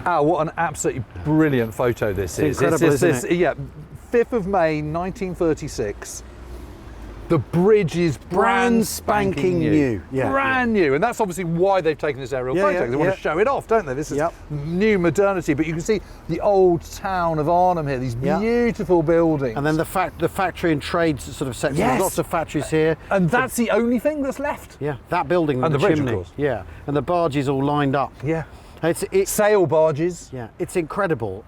Al, what an absolutely brilliant photo this is. Incredible, isn't it? Yeah, 5th of May 1936. The bridge is brand spanking new. Yeah, brand new. And that's obviously why they've taken this aerial photo. They want to show it off, don't they? This is new modernity. But you can see the old town of Arnhem here, these beautiful buildings. And then the factory and trades sort of section. There's lots of factories here. And that's the only thing that's left. Yeah, that building and the bridge, chimney. of course. Yeah, and the barges all lined up. Yeah. It's sail barges. Yeah, it's incredible.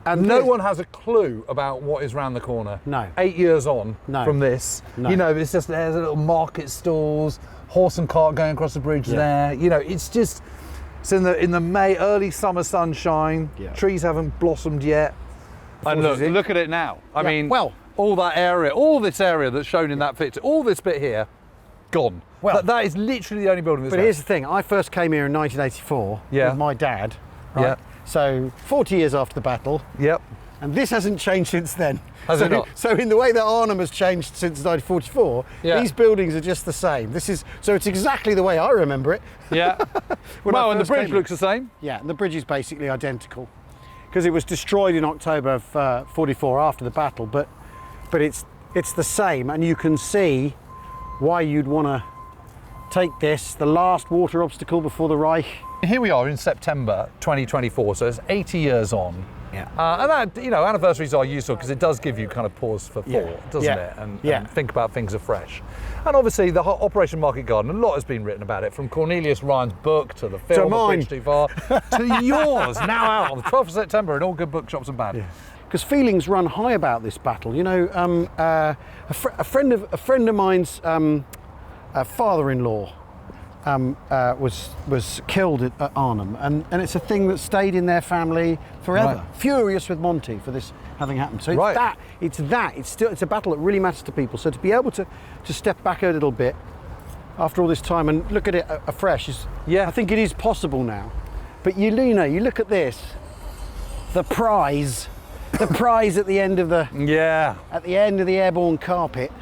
And no one has a clue about what is round the corner. No. 8 years on from this, you know, it's just there's a little market stalls, horse and cart going across the bridge there. You know, it's in the May early summer sunshine. Yeah. Trees haven't blossomed yet. And look at it now. I mean, all that area, all this area that's shown in that picture, all this bit here, gone. Well, that is literally the only building that's left. But here's the thing: I first came here in 1984 with my dad. Right? Yeah. So 40 years after the battle. Yep. And this hasn't changed since then. Has it not? So in the way that Arnhem has changed since 1944, these buildings are just the same. So it's exactly the way I remember it. Yeah. Well, and the bridge looks the same. Yeah, and the bridge is basically identical because it was destroyed in October of 44 after the battle. But it's the same, and you can see why you'd want to take this, the last water obstacle before the Reich. Here we are in September 2024, so it's 80 years on. Yeah. And that, you know, anniversaries are useful because it does give you kind of pause for thought, doesn't it? And think about things afresh. And obviously the Operation Market Garden, a lot has been written about it, from Cornelius Ryan's book to the film A Bridge Too Far to yours, now out on the 12th of September in all good bookshops and bad. Because feelings run high about this battle. You know, a friend of mine's father-in-law was killed at Arnhem, and it's a thing that stayed in their family forever. Right. Furious with Monty for this having happened. So it's a battle that really matters to people. So to be able to step back a little bit after all this time and look at it afresh I think it is possible now. But you look at this, the prize at the end of the at the end of the airborne carpet.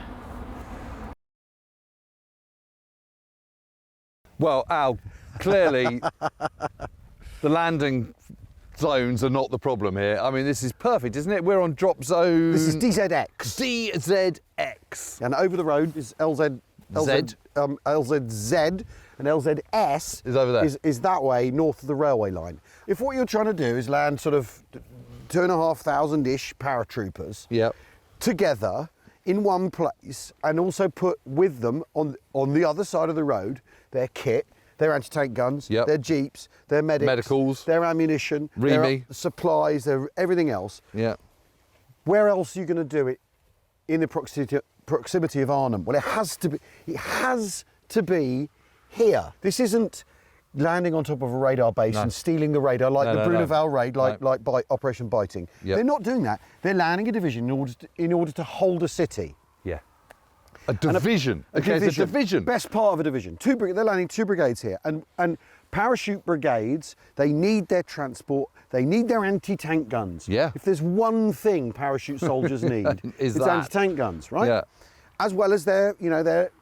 Well, Al, clearly the landing zones are not the problem here. I mean, this is perfect, isn't it? We're on drop zone. This is DZX. DZX. And over the road is LZZ, and LZS is over there. Is that way, north of the railway line. If what you're trying to do is land sort of 2,500-ish paratroopers together in one place, and also put with them on the other side of the road their kit, their anti-tank guns, their jeeps, their medicals, their ammunition, their supplies, their everything else. Yeah. Where else are you going to do it in the proximity of Arnhem? Well, it has to be here. This isn't landing on top of a radar base and stealing the radar like the Bruneval raid, like by Operation Biting. Yep. They're not doing that. They're landing a division in order to hold a city. Yeah. A division. It's a division. Best part of a division. They're landing 2 brigades here, and parachute brigades. They need their transport. They need their anti-tank guns. Yeah. If there's one thing parachute soldiers need, it's anti-tank guns, right? Yeah. As well as their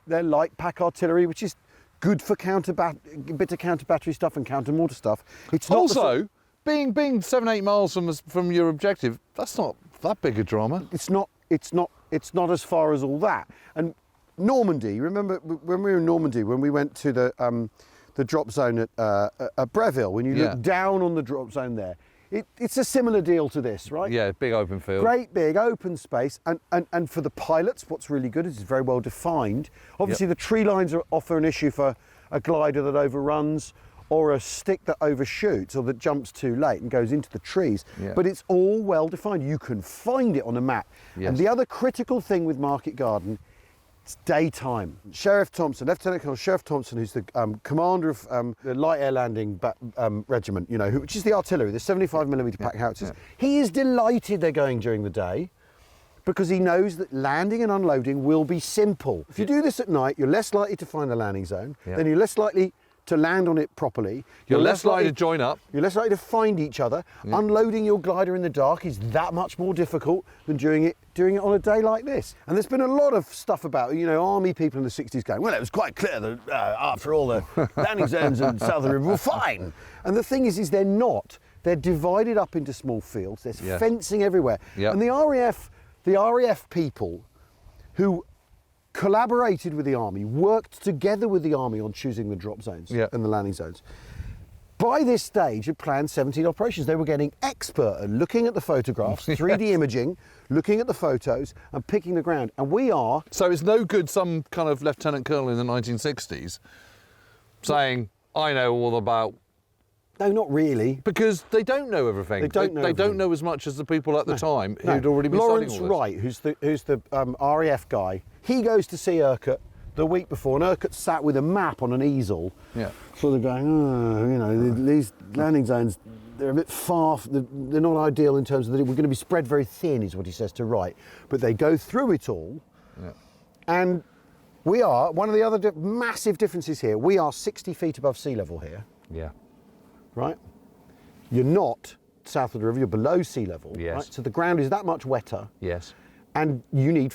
light pack artillery, which is good for bit of counter battery stuff and counter mortar stuff. It's not also being 7-8 miles from your objective. That's not that big a drama. It's not as far as all that. And Normandy, remember when we were in Normandy, when we went to the drop zone at Breville, when you look down on the drop zone there, it's a similar deal to this, right? Yeah, big open field. Great big open space, and for the pilots, what's really good is it's very well defined. Obviously the tree lines are often an issue for a glider that overruns, or a stick that overshoots or that jumps too late and goes into the trees. Yeah. But it's all well defined. You can find it on a map. Yes. And the other critical thing with Market Garden, it's daytime. Sheriff Thompson, Lieutenant Colonel Sheriff Thompson, who's the commander of the Light Air Landing Regiment, which is the artillery, the 75mm pack howitzers. He is delighted they're going during the day, because he knows that landing and unloading will be simple. If you do this at night, you're less likely to find the landing zone, then you're less likely to land on it properly. You're less likely to join up. You're less likely to find each other. Yeah. Unloading your glider in the dark is that much more difficult than doing it on a day like this. And there's been a lot of stuff about, army people in the 60s going, well, it was quite clear that after all the landing zones in Southern River were fine. And the thing is they're not. They're divided up into small fields. There's fencing everywhere. And the RAF people who collaborated with the army, worked together with the army on choosing the drop zones and the landing zones. By this stage, had planned 17 operations. They were getting expert at looking at the photographs, 3D imaging, looking at the photos, and picking the ground. And we are... So it's no good some kind of lieutenant colonel in the 1960s saying, I know all about... No, not really. Because they don't know everything. They don't know as much as the people at the time who'd already been studying all this. Lawrence Wright, who's the RAF guy, he goes to see Urquhart the week before, and Urquhart sat with a map on an easel, sort of going, you know, these landing zones, they're a bit far, they're not ideal in terms of that we're going to be spread very thin, is what he says to Wright. But they go through it all, and we are, one of the other massive differences here, we are 60 feet above sea level here. Yeah. Right? You're not south of the river, you're below sea level. Yes. Right? So the ground is that much wetter. Yes. And you need,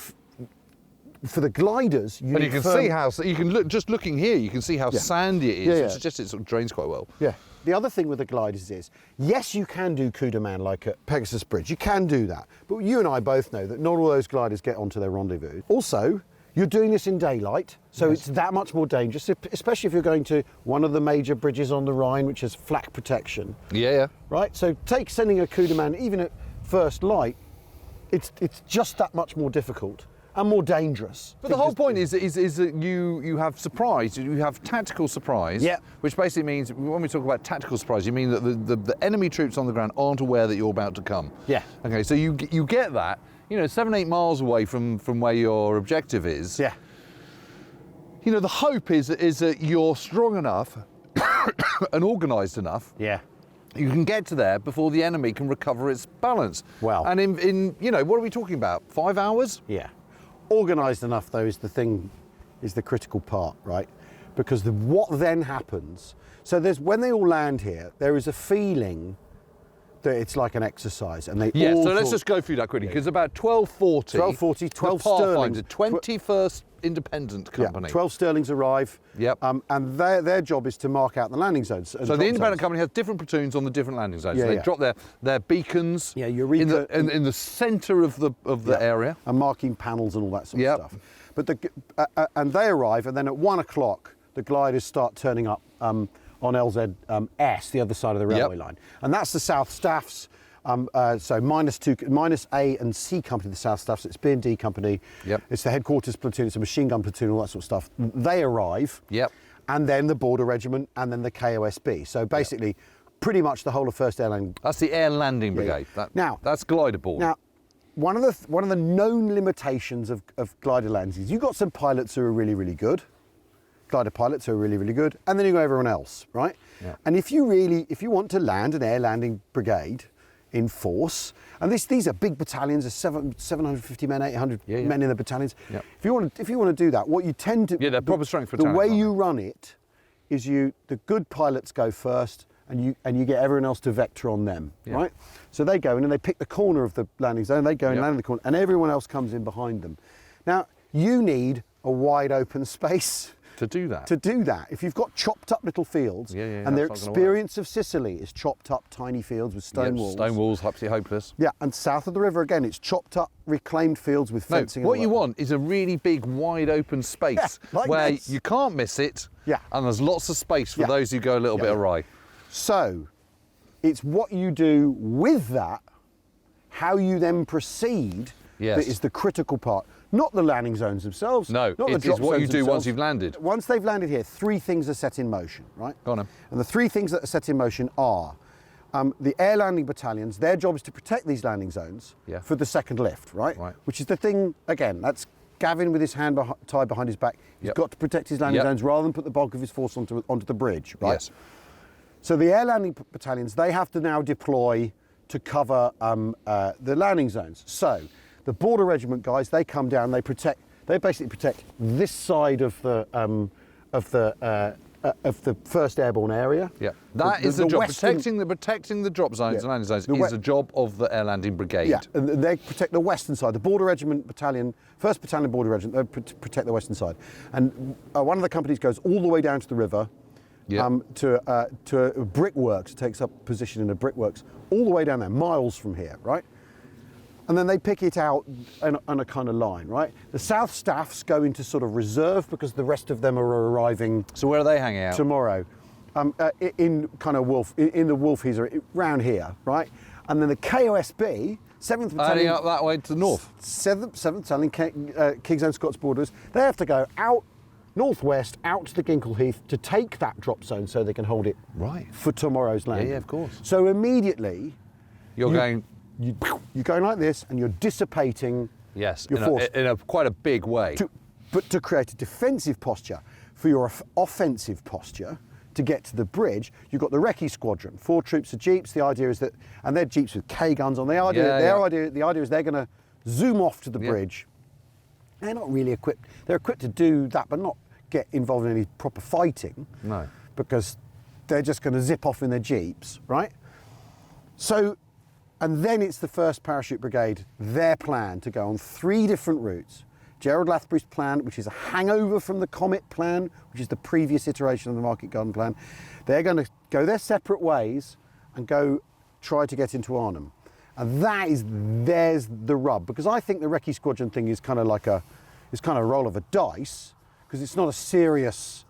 for the gliders, and you can see how, you can look, just looking here, you can see how sandy it is. It suggests it sort of drains quite well. Yeah. The other thing with the gliders is, yes, you can do coup de main like at Pegasus Bridge, you can do that. But you and I both know that not all those gliders get onto their rendezvous. Also, you're doing this in daylight, so it's that much more dangerous, especially if you're going to one of the major bridges on the Rhine, which has flak protection. Right? So take sending a coup de main, even at first light, it's just that much more difficult and more dangerous. But the whole point is that you have surprise, you have tactical surprise, which basically means, when we talk about tactical surprise, you mean that the enemy troops on the ground aren't aware that you're about to come. Okay, so you get that. You know, 7-8 miles away from where your objective is. You know, the hope is that you're strong enough and organised enough. You can get to there before the enemy can recover its balance. Well. And in you know, what are we talking about? 5 hours? Organised enough, though, is the critical part, right? Because what then happens, so when they all land here, there is a feeling that it's like an exercise, and they all so let's just go through that quickly, because about 1240, 12 Sterlings, 21st Independent Company. 12 Sterlings arrive, and their job is to mark out the landing zones. So the Independent Company has different platoons on the different landing zones. So they drop their beacons in the centre of the area, and marking panels and all that sort of stuff. But and they arrive, and then at 1 o'clock the gliders start turning up on LZ S, the other side of the railway line. And that's the South Staffs, so minus A and C Company, the South Staffs, it's B and D Company, it's the headquarters platoon, it's a machine gun platoon, all that sort of stuff. They arrive, and then the Border Regiment, and then the KOSB. So basically, pretty much the whole of 1st Air Landing. That's the Air Landing Brigade. That's glider ball. Now, one of the known limitations of glider landings is you've got some pilots who are really, really good, glider pilots who are really, really good, and then you got everyone else, right? And if you want to land an air landing brigade in force, and these are big battalions, there's 750 men, 800 men in the battalions. If you want to do that, what you tend to they're proper strength the way you run it is the good pilots go first, and you get everyone else to vector on them, right? So they go in and they pick the corner of the landing zone, they go and land in the corner, and everyone else comes in behind them. Now, you need a wide open space to do that. If you've got chopped up little fields, and their experience of Sicily is chopped up tiny fields with stone walls. Stone walls, absolutely hopeless. And south of the river again, it's chopped up, reclaimed fields with fencing. What you want is a really big, wide open space where you can't miss it, and there's lots of space for those who go a little bit awry. So, it's what you do with that, how you then proceed, that is the critical part. Not the landing zones themselves. No, it is what you do once you've landed. Once they've landed here, 3 things are set in motion, right? Go on then. And the 3 things that are set in motion are the air landing battalions. Their job is to protect these landing zones for the second lift, right? Which is the thing, again, that's Gavin with his hand tied behind his back. He's got to protect his landing zones rather than put the bulk of his force onto the bridge, right? So the air landing battalions, they have to now deploy to cover the landing zones. So the Border Regiment guys, they come down, they basically protect this side of the 1st Airborne area. That is the job. Protecting the drop zones and landing zones is the job of the Air Landing Brigade. And they protect the western side. The Border Regiment Battalion, 1st Battalion Border Regiment, they protect the western side. And one of the companies goes all the way down to the river, to a brickworks. It takes up position in a brickworks all the way down there, miles from here, right? And then they pick it out on a kind of line, right? The South Staffs go into sort of reserve because the rest of them are arriving. So where are they hanging out? Tomorrow. In kind of in the Wolfheze, round here, right? And then the KOSB, 7th Battalion... Heading up that way to the north. 7th Battalion, King's Own Scots Borders, they have to go out northwest, out to the Ginkle Heath to take that drop zone so they can hold it for tomorrow's landing. Yeah, of course. So immediately... You're going like this and you're dissipating your force. In a quite a big way. But to create a defensive posture, for your offensive posture, to get to the bridge, you've got the Recce Squadron, 4 troops of jeeps. The idea is that, and they're jeeps with K guns on. The idea is they're going to zoom off to the bridge. They're not really equipped. They're equipped to do that, but not get involved in any proper fighting. No. Because they're just going to zip off in their jeeps, right? So, and then it's the 1st Parachute Brigade, their plan to go on 3 different routes. Gerald Lathbury's plan, which is a hangover from the Comet plan, which is the previous iteration of the Market Garden plan. They're going to go their separate ways and go try to get into Arnhem. And there's the rub, because I think the Recce Squadron thing is kind of like a roll of a dice, because it's not a serious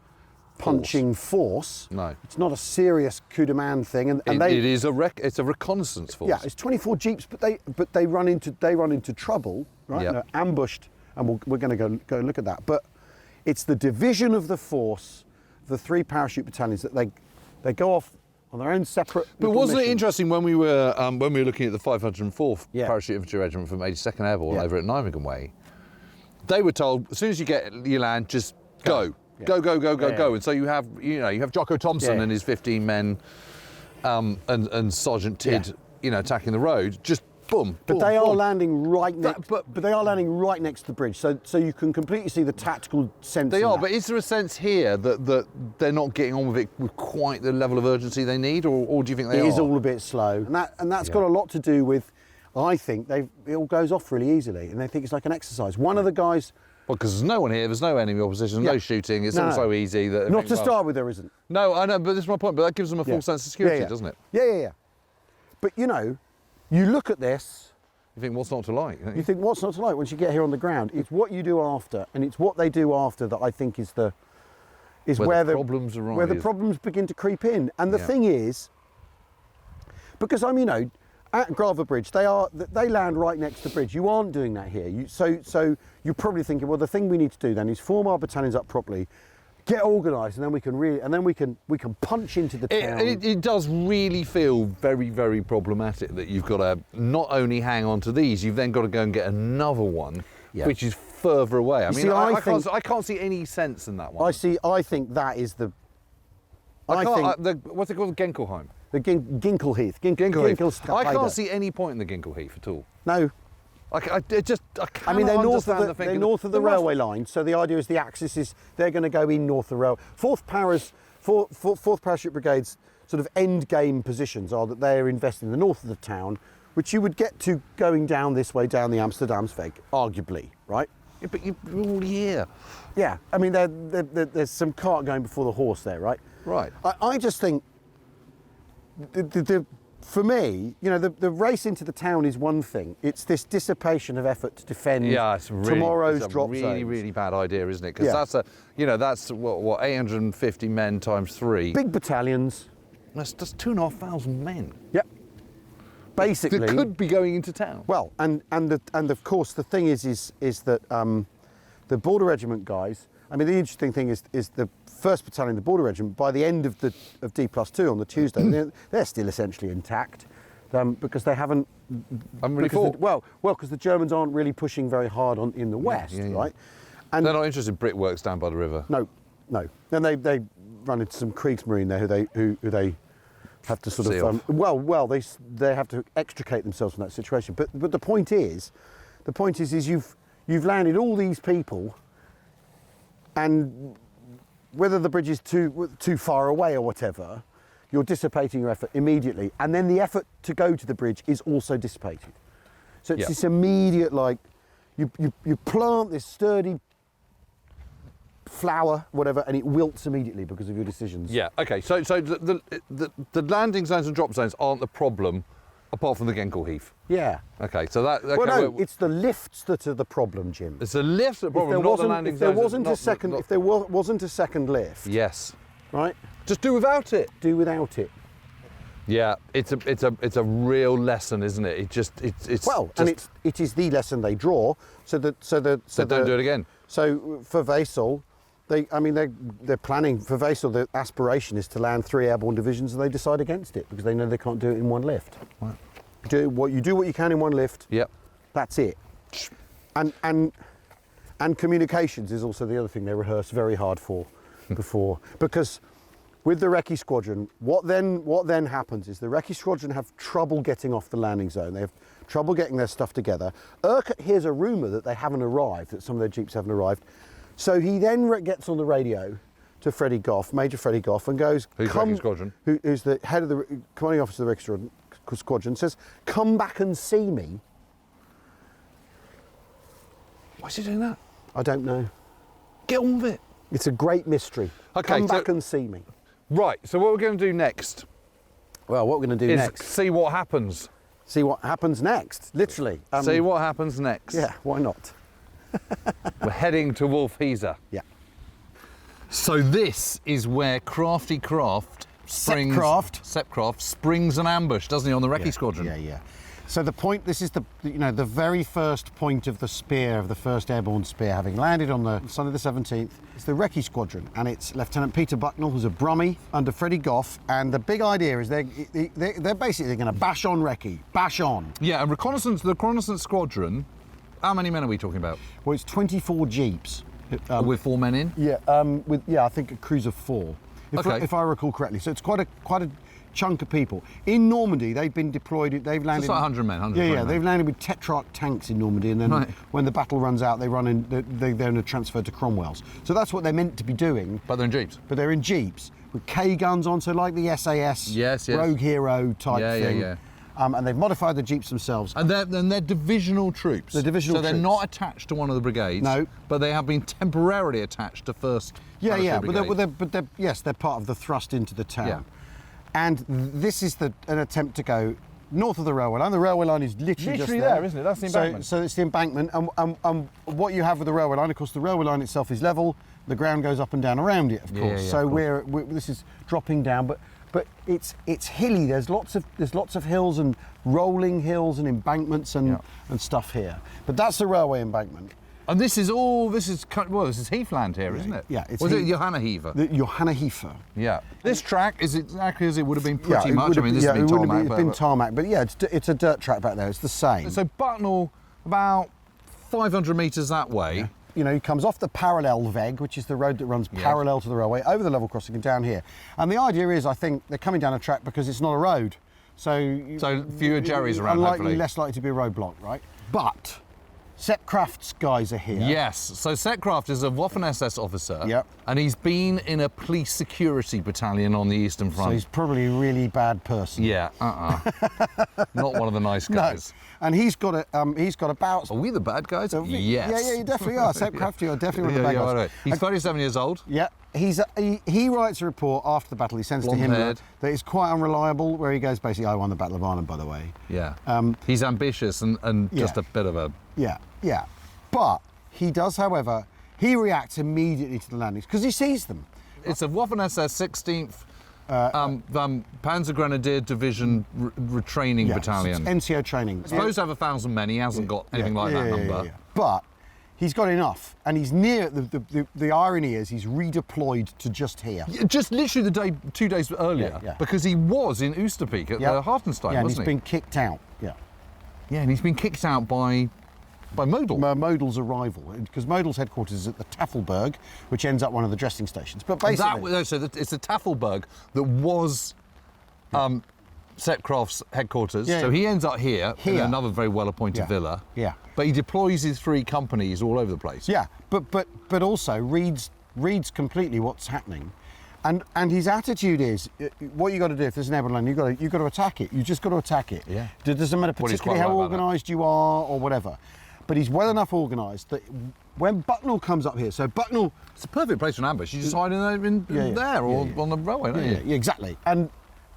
punching force. No. It's not a serious coup de main thing. And it's a reconnaissance force. Yeah, it's 24 jeeps, but they run into trouble, right? Yep. They're ambushed, and we're going to go look at that. But it's the division of the force, the 3 parachute battalions, that they go off on their own separate. But wasn't it interesting when we were looking at the 504th Yeah. Parachute Infantry Regiment from 82nd Airborne Yeah. over at Nijmegen Way? They were told as soon as you land, just go. Yeah. Go. And so you have Jocko Thompson Yeah. and his 15 men, and Sergeant Tidd, attacking the road. Just boom. But boom, they are boom. landing right next. But they are landing right next to the bridge, so you can completely see the tactical sense. They in are, that. but is there a sense here that they're not getting on with it with quite the level of urgency they need, or do you think they are? It is all a bit slow, and that's got a lot to do with. I think it all goes off really easily, and they think it's like an exercise. One of the guys. Well, because there's no one here, there's no enemy opposition, no shooting, it's all so easy that... Not to start with, there isn't. No, I know, but this is my point, but that gives them a full sense of security, doesn't it? Yeah. But, you look at this... You think, what's not to like? You think, what's not to like once you get here on the ground? It's what you do after, and it's what they do after that I think is where the problems arise. Where the problems begin to creep in. And the thing is, because at Grava Bridge, they land right next to the bridge. You aren't doing that here. So you're probably thinking, well, the thing we need to do then is form our battalions up properly, get organised, and then we can punch into the town. It does really feel very, very problematic that you've got to not only hang on to these, you've then got to go and get another one, which is further away. I can't see any sense in that one. I think that is the. What's it called? Genkelheim. The Ginkle Heath. I can't see any point in the Ginkle Heath at all. No. I cannot they're north of the railway line, so the idea is the axis is they're going to go in north of the railway. Fourth Parachute Brigade's sort of end game positions are that they're invested in the north of the town, which you would get to going down this way, down the Amsterdamsweg, arguably, right? Yeah, but you're all here. Yeah, I mean, there's some cart going before the horse there, right? Right. I just think, for me, the race into the town is one thing. It's this dissipation of effort to defend tomorrow's drop zones. It's a really, really bad idea, isn't it? Because that's what 850 men times 3. Big battalions. That's just 2,500 men. Yep. Basically, that could be going into town. Well, and of course the thing is that the Border Regiment guys. I mean, the interesting thing is the 1st Battalion, the Border Regiment, by the end of D+2 on the Tuesday, they're still essentially intact because they haven't really fought. Because the Germans aren't really pushing very hard in the west, right? And they're not interested in brickworks down by the river. No. Then they run into some Kriegsmarine there who they have to sort of they have to extricate themselves from that situation. But the point is you've landed all these people. And whether the bridge is too far away or whatever, you're dissipating your effort immediately. And then the effort to go to the bridge is also dissipated. So it's this immediate, you plant this sturdy flour, whatever, and it wilts immediately because of your decisions. Yeah. Okay. So the landing zones and drop zones aren't the problem, apart from the Genkel Heath. Yeah. Okay. So that. Okay, well, no, it's the lifts that are the problem, Jim. It's the lifts that are the problem, not the landing if there zones. If there wasn't a second lift. Yes. Right. Just do without it. Do without it. Yeah, it's a real lesson, isn't it? It is the lesson they draw. So don't do it again. So for Wesel, they're planning for Wesel. The aspiration is to land 3 airborne divisions, and they decide against it because they know they can't do it in one lift. Right. Do what you can in one lift. Yep. That's it. And communications is also the other thing they rehearse very hard for before, because with the Recce Squadron, what then happens is the Recce Squadron have trouble getting off the landing zone. They have trouble getting their stuff together. Urquhart hears a rumour that they haven't arrived, that some of their jeeps haven't arrived. So he then gets on the radio to Freddie Goff, Major Freddie Goff, and goes, who's Recce Squadron? Who's the head of the commanding officer of the Recce Squadron, says, come back and see me. Why is he doing that? I don't know. Get on with it. It's a great mystery. Okay, come back and see me. Right, so what we're going to do next? Well, what we're going to do next? See what happens. See what happens next, literally. See what happens next. Yeah, why not? We're heading to Wolfheze. Yeah. So this is where Crafty Craft springs... Sepp Craft springs an ambush, doesn't he, on the Recce Squadron? Yeah. So the point, this is the very first point of the spear, of the 1st Airborne Spear, having landed on the Sunday the 17th. It's the Recce Squadron, and it's Lieutenant Peter Bucknell, who's a Brummie, under Freddie Goff, and the big idea is they're basically going to bash on Recce, bash on. Yeah, and the reconnaissance squadron, how many men are we talking about? Well, it's 24 jeeps. With 4 men in? Yeah, I think a crews of 4, if I recall correctly. So it's quite a chunk of people. In Normandy, they've been deployed. They've landed. It's like 100 men. They've landed with Tetrarch tanks in Normandy, and then when the battle runs out, they run in. They're transferred to Cromwell's. So that's what they're meant to be doing. But they're in jeeps. But they're in jeeps with K guns on, so like the SAS, yes. Rogue Hero type thing. Yeah. And they've modified the jeeps themselves. And they're divisional troops. They're divisional troops. So they're not attached to one of the brigades. No. But they have been temporarily attached to 1st. Yeah. But they're part of the thrust into the town. Yeah. And this is an attempt to go north of the railway line. The railway line is literally just there, isn't it? That's the embankment. So it's the embankment, and what you have with the railway line, of course, the railway line itself is level. The ground goes up and down around it, of course. Yeah, so this is dropping down, but it's hilly. There's lots of hills and rolling hills and embankments and stuff here. But that's the railway embankment. And this is Heathland here, isn't it? Yeah. Was it Johanna Heaver? Johanna Heaver. Yeah. This track is exactly as it would have been pretty much. I mean, this has been tarmac. It's been tarmac, but yeah, it's a dirt track back there. It's the same. So Bucknell, about 500 metres that way. Yeah. He comes off the parallel Weg, which is the road that runs parallel to the railway, over the level crossing and down here. And the idea is, I think, they're coming down a track because it's not a road. So fewer Jerrys around, hopefully. Less likely to be a roadblock, right? But Sepp Craft's guys are here. Yes, so Sepp Craft is a Waffen-SS officer. Yep. And he's been in a police security battalion on the Eastern Front. So he's probably a really bad person. Yeah, not one of the nice guys. No. And he's got about... Are we the bad guys? Yes. Yeah, you definitely are. Sepp Craft, you're definitely one of the bad guys. Right. He's 37 years old. Yeah. He writes a report after the battle. He sends to Himmler that is quite unreliable, where he goes basically, I won the Battle of Arnhem, by the way. Yeah. He's ambitious and just a bit of a... Yeah. But he does, however, he reacts immediately to the landings because he sees them. It's a Waffen-SS 16th Panzer Grenadier Division retraining battalion. NCO training. Supposed to have 1,000 men. He hasn't got anything like that number. Yeah. But he's got enough, and he's near. The irony is he's redeployed to just here. Just literally 2 days earlier, because he was in Oosterbeek at the Hartenstein, and wasn't he's been kicked out. Yeah. Yeah, and he's been kicked out by Model. Model's arrival, because Model's headquarters is at the Tafelberg, which ends up one of the dressing stations. But basically, it's the Tafelberg that was Sepp Craft's headquarters. Yeah. So he ends up here in another very well-appointed villa. Yeah. But he deploys his 3 companies all over the place. Yeah, but also reads completely what's happening. And his attitude is, what you got to do if there's an airborne landing, you got to attack it. You just got to attack it. Yeah. It doesn't matter particularly how organised you are or whatever. but he's well enough organised that when Bucknell comes up here, so Bucknell... It's a perfect place for an ambush. You just hide in there or on the railway, don't you? Yeah, exactly. And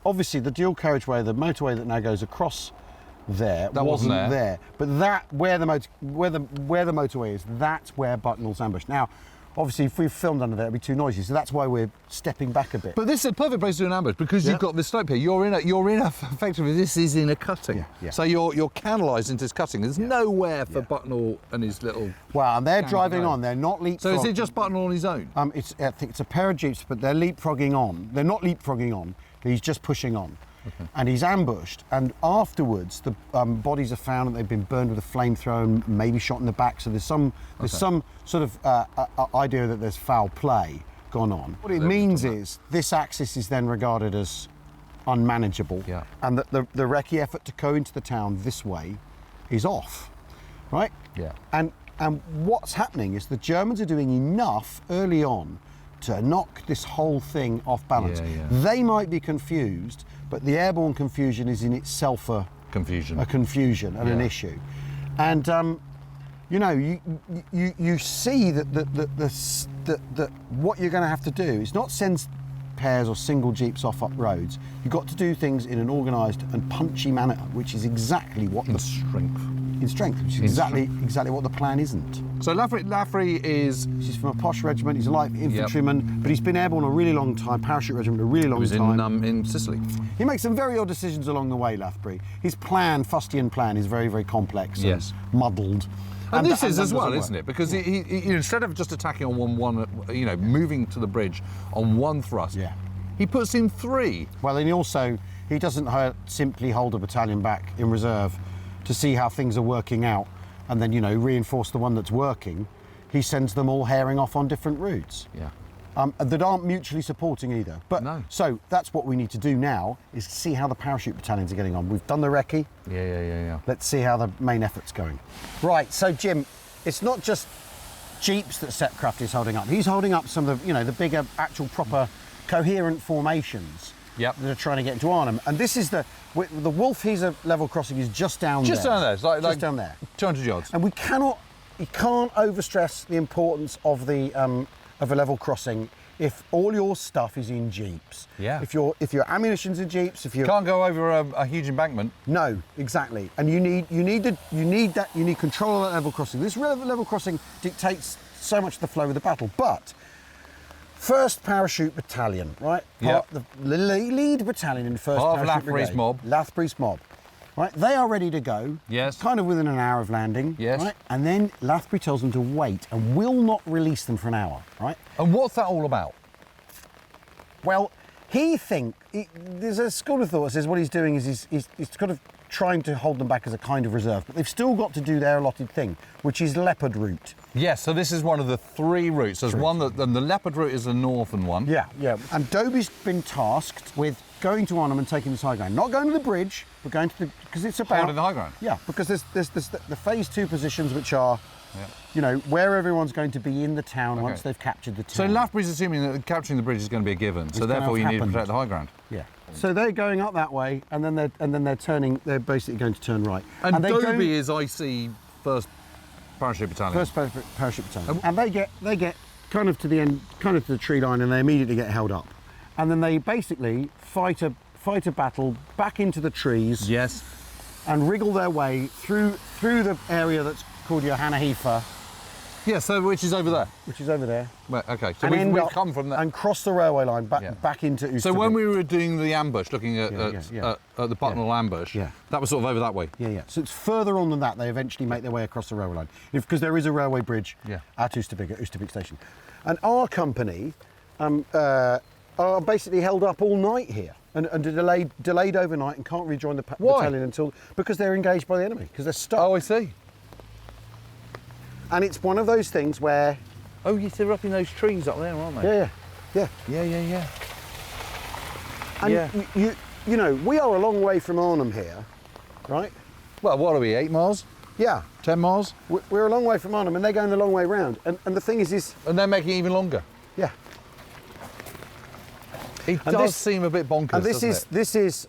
obviously the dual carriageway, the motorway that now goes across there, that wasn't there. But that where the motorway is, that's where Bucknell's ambush. Now, obviously, if we filmed under there, it'd be too noisy, so that's why we're stepping back a bit. But this is a perfect place to do an ambush because you've got this slope here. You're in a effectively this is in a cutting. So you're canalised into this cutting. There's nowhere for Bucknell and his little. Well, and they're driving on. They're not leapfrogging. So is it just Bucknell on his own? I think it's a pair of jeeps, but they're leapfrogging on. They're not leapfrogging on. He's just pushing on. Okay. And he's ambushed, and afterwards the bodies are found and they've been burned with a flamethrower and maybe shot in the back, so there's some sort of idea that there's foul play gone on. What it means is this axis is then regarded as unmanageable, and that the Recce effort to go into the town this way is off, right? Yeah. And what's happening is the Germans are doing enough early on to knock this whole thing off balance. They might be confused, but the airborne confusion is in itself a confusion and an issue. And you know, you see that what you're going to have to do is not send pairs or single jeeps off up roads. You've got to do things in an organised and punchy manner, which is exactly what in strength, which is exactly what the plan isn't. So Laffrey is... He's from a posh regiment, he's a light infantryman, but he's been airborne a really long time, parachute regiment a really long time. In Sicily. He makes some very odd decisions along the way, Laffrey. His plan, Fustian plan, is very, very complex and muddled. And this is as well, isn't it? Because he instead of just attacking on one, you know, moving to the bridge on one thrust, he puts in three. Well, and he doesn't simply hold a battalion back in reserve to see how things are working out and then, you know, reinforce the one that's working. He sends them all herring off on different routes. That aren't mutually supporting either. But so that's what we need to do now, is see how the parachute battalions are getting on. We've done the Recce. Yeah. Let's see how the main effort's going. Right, so Jim, it's not just jeeps that Sepcraft is holding up. He's holding up some of the, you know, the bigger, actual, proper, coherent formations that are trying to get into Arnhem. And this is the Wolfheze level crossing is just down there. Just down there. It's just down there. 200 yards. And you can't overstress the importance of a level crossing if all your stuff is in jeeps. If your ammunition's in jeeps, if you can't go over a huge embankment. No, exactly. And you need control of that level crossing. This level crossing dictates so much of the flow of the battle. But 1st Parachute Battalion, right? The lead battalion in 1st Parachute Brigade. Lathbury's mob. Right, they are ready to go. Kind of within an hour of landing. Right, and then Lathbury tells them to wait and will not release them for an hour. Right. And what's that all about? Well, there's a school of thought that says what he's doing is he's kind of trying to hold them back as a kind of reserve, but they've still got to do their allotted thing, which is Leopard route. Yes, so this is one of the 3 routes. There's one that the Leopard route is the northern one. Yeah. And Dobie's been tasked with going to Arnhem and taking this high ground. Not going to the bridge, but going to because it's about holding the high ground. Yeah, because there's the phase 2 positions, which are, you know, where everyone's going to be in the town once they've captured the town. So Lathbury's assuming that capturing the bridge is going to be a given. So therefore you need to protect the high ground. Yeah. So they're going up that way, and then they're turning. They're basically going to turn right. And Dobie is IC 1st Parachute Battalion. 1st Parachute Battalion. And they get kind of to the end, kind of to the tree line, and they immediately get held up. And then they basically fight a battle back into the trees. Yes. And wriggle their way through the area that's called Johanna Heifer. Yeah, so which is over there. Well, okay, so we've come from there. And cross the railway line back into Oosterbeek. So when we were doing the ambush, looking at the Bottleneck ambush, that was sort of over that way. Yeah. So it's further on than that. They eventually make their way across the railway line. Because there is a railway bridge at Oosterbeek station. And our company are basically held up all night here. And delayed overnight and can't rejoin the battalion because they're engaged by the enemy, because they're stuck. Oh, I see. And it's one of those things where... Oh, they're up in those trees up there, aren't they? Yeah. And you know, we are a long way from Arnhem here, right? Well, what are we, 8 miles? Yeah. 10 miles? We're a long way from Arnhem, and they're going the long way round. And the thing is... And they're making it even longer. Yeah. It does seem a bit bonkers, and this is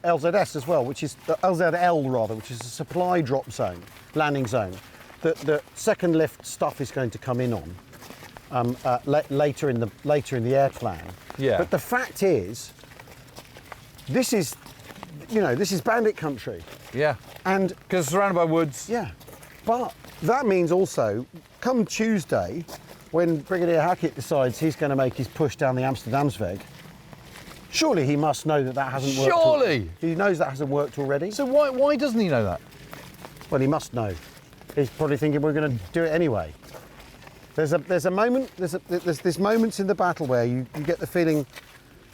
LZS as well, which is LZL rather, which is a supply drop zone, landing zone. the second lift stuff is going to come in on later in the air plan. Yeah. But the fact is, this is bandit country. Yeah. And because it's surrounded by woods. Yeah. But that means also, come Tuesday, when Brigadier Hackett decides he's going to make his push down the Amsterdamsweg, surely he must know that hasn't worked. Surely! He knows that hasn't worked already. So why doesn't he know that? Well, he must know. He's probably thinking we're going to do it anyway. There's moments in the battle where you get the feeling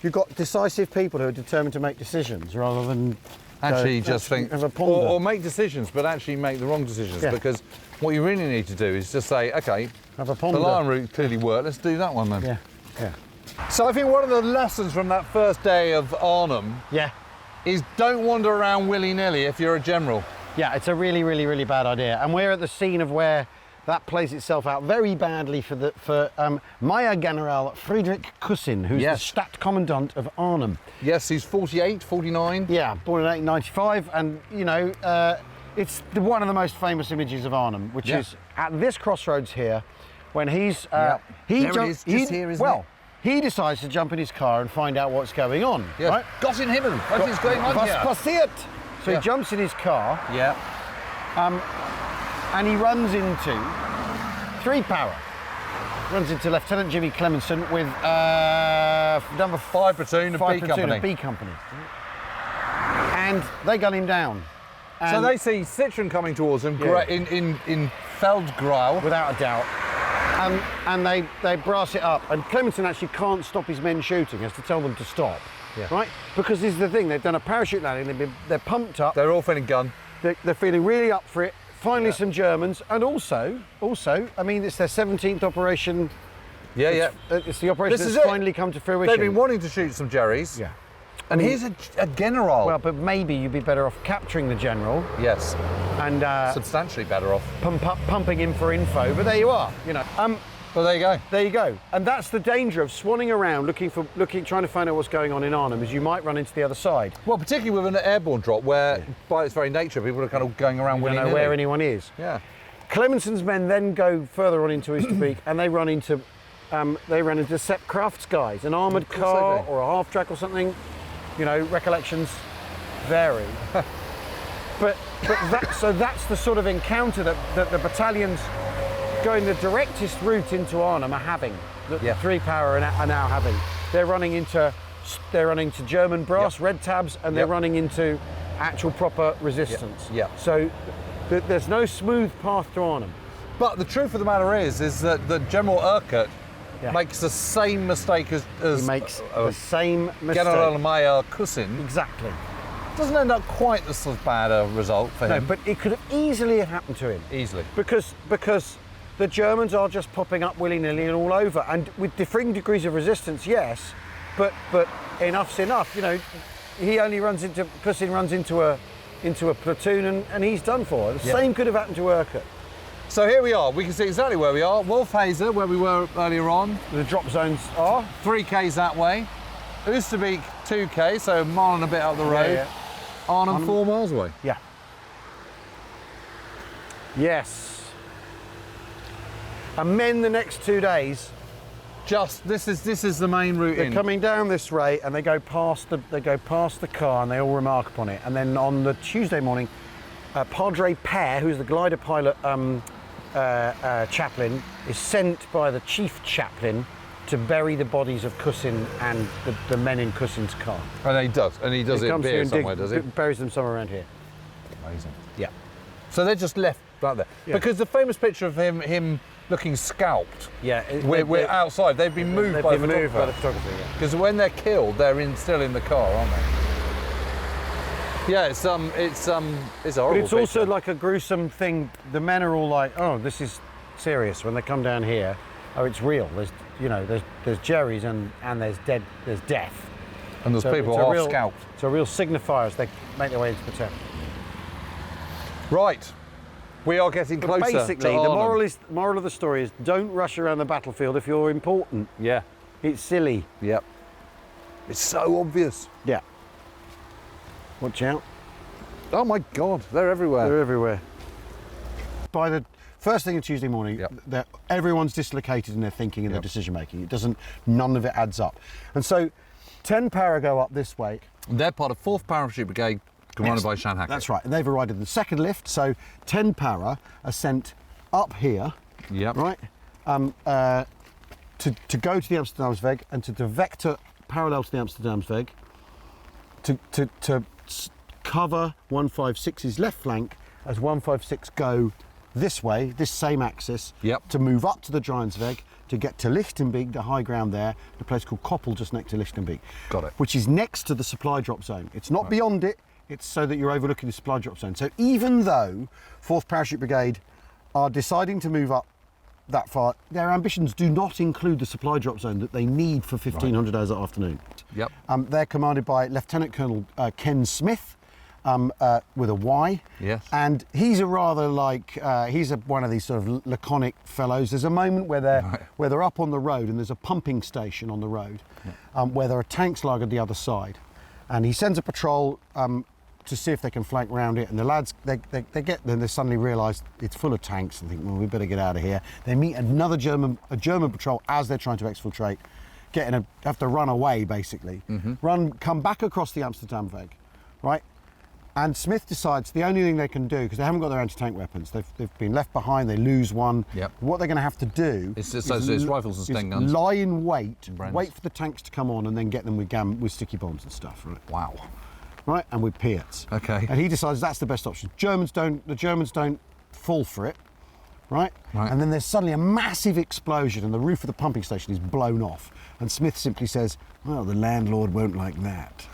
you've got decisive people who are determined to make decisions rather than actually just think, have a ponder. Or make decisions, but actually make the wrong decisions. Yeah. Because what you really need to do is just say, okay, have a ponder. The line route clearly worked. Let's do that one then. Yeah, yeah. So I think one of the lessons from that first day of Arnhem, is don't wander around willy-nilly if you're a general. Yeah, it's a really, really, really bad idea. And we're at the scene of where that plays itself out very badly for Major General Friedrich Kussin, who's the Stadtkommandant of Arnhem. Yes, he's 48, 49. Yeah, born in 1895, and it's one of the most famous images of Arnhem, which is at this crossroads here, when he's he decides to jump in his car and find out what's going on. Yeah. Right? Got in him. What is going on Was here? passiert? So he jumps in his car. Yeah. And he runs into 3 Power. Runs into Lieutenant Jimmy Clemenson with number 5 platoon of B Company. And they gun him down. And so they see Citroen coming towards them in Feldgrau. Without a doubt. And they brass it up. And Clemenson actually can't stop his men shooting. He has to tell them to stop. Yeah. Right? Because this is the thing. They've done a parachute landing. They're pumped up. They're all feeling gun. They're feeling really up for it. Finally, some Germans, and also, I mean, it's their 17th operation. Yeah, It's the operation that's finally come to fruition. They've been wanting to shoot some Jerrys. Yeah. And here's a general. Well, but maybe you'd be better off capturing the general. Yes. And substantially better off. Pumping him for info. But there you are. Well, there you go. There you go. And that's the danger of swanning around, trying to find out what's going on in Arnhem, is you might run into the other side. Well, particularly with an airborne drop, where by its very nature, people are kind of going around willy-nilly. You don't know where anyone is. Yeah. Clemenson's men then go further on into Oosterbeek, and they run into Sepp Kraft's guys, an armoured car or a half track or something. Recollections vary. but that's the sort of encounter that the battalions going the directest route into Arnhem are having. The 3 Power are now having. They're running into German brass red tabs, and they're running into actual proper resistance. Yeah. So there's no smooth path to Arnhem. But the truth of the matter is that the General Urquhart makes the same mistake as he makes the same mistake. General Major Kussin. Exactly. Doesn't end up quite as bad a result for him. No, but it could have easily happened to him. Easily. Because the Germans are just popping up willy-nilly and all over, and with differing degrees of resistance, yes, but enough's enough. Kussin runs into a platoon, and he's done for. The same could have happened to Urquhart. So here we are. We can see exactly where we are. Wolfheze, where we were earlier on. The drop zones are 3K's that way. Oosterbeek 2K, so a mile and a bit up the road. Yeah. Arnhem 4 miles away. Yeah. Yes. And then the next 2 days, this is the main route. They're coming down this way, and they go past the car, and they all remark upon it. And then on the Tuesday morning, Padre Pear, who's the glider pilot chaplain, is sent by the chief chaplain to bury the bodies of Kussin and the men in Kussin's car. And he does it here somewhere, does he? Buries them somewhere around here. Amazing. Yeah. So they're just left right there. Yeah. Because the famous picture of him looking scalped. Yeah. We're outside. They've been moved by the photographer. Because when they're killed, they're still in the car, aren't they? Yeah, it's horrible. But it's also picture. like a gruesome thing. The men are all like, "Oh, this is serious." When they come down here, oh, it's real. There's Jerry's and there's death. And there's people half scalped. It's a real signifier as they make their way into the town. Right. We are getting closer. But basically, the moral of the story is don't rush around the battlefield if you're important. Yeah. It's silly. Yep. It's so obvious. Yeah. Watch out. Oh my God, they're everywhere. They're everywhere. By the first thing on Tuesday morning, everyone's dislocated in their thinking and their decision making. None of it adds up. And so 10 para go up this way. They're part of 4th Parachute Brigade, commanded by Shan Hackett. That's right, and they've arrived in the second lift, so 10 para are sent up here, right, to go to the Amsterdamsweg and to vector parallel to the Amsterdamsweg to cover 156's left flank as 156 go this way, this same axis, to move up to the Giantsweg, to get to Lichtenbeek, the high ground there, a place called Koppel just next to Lichtenbeek. Got it. Which is next to the supply drop zone. It's not beyond it, it's so that you're overlooking the supply drop zone. So even though 4th Parachute Brigade are deciding to move up that far, their ambitions do not include the supply drop zone that they need for 1500 hours that afternoon. They're commanded by Lieutenant Colonel Ken Smith, with a Y. Yes. And he's a rather like, one of these sort of laconic fellows. There's a moment where they're up on the road and there's a pumping station on the road where there are tanks lagered the other side. And he sends a patrol to see if they can flank round it. And the lads, they get there and they suddenly realise it's full of tanks and think, well, we better get out of here. They meet another German patrol as they're trying to exfiltrate, have to run away basically. Come back across the Amsterdamweg, right? And Smith decides the only thing they can do, because they haven't got their anti-tank weapons, they've been left behind, they lose one. What they're going to have to do is rifles and Sten guns. Lie in wait for the tanks to come on and then get them with sticky bombs and stuff. Right? Wow. Right, and with Piats. Okay. And he decides that's the best option. The Germans don't fall for it, right? And then there's suddenly a massive explosion and the roof of the pumping station is blown off. And Smith simply says, well, the landlord won't like that.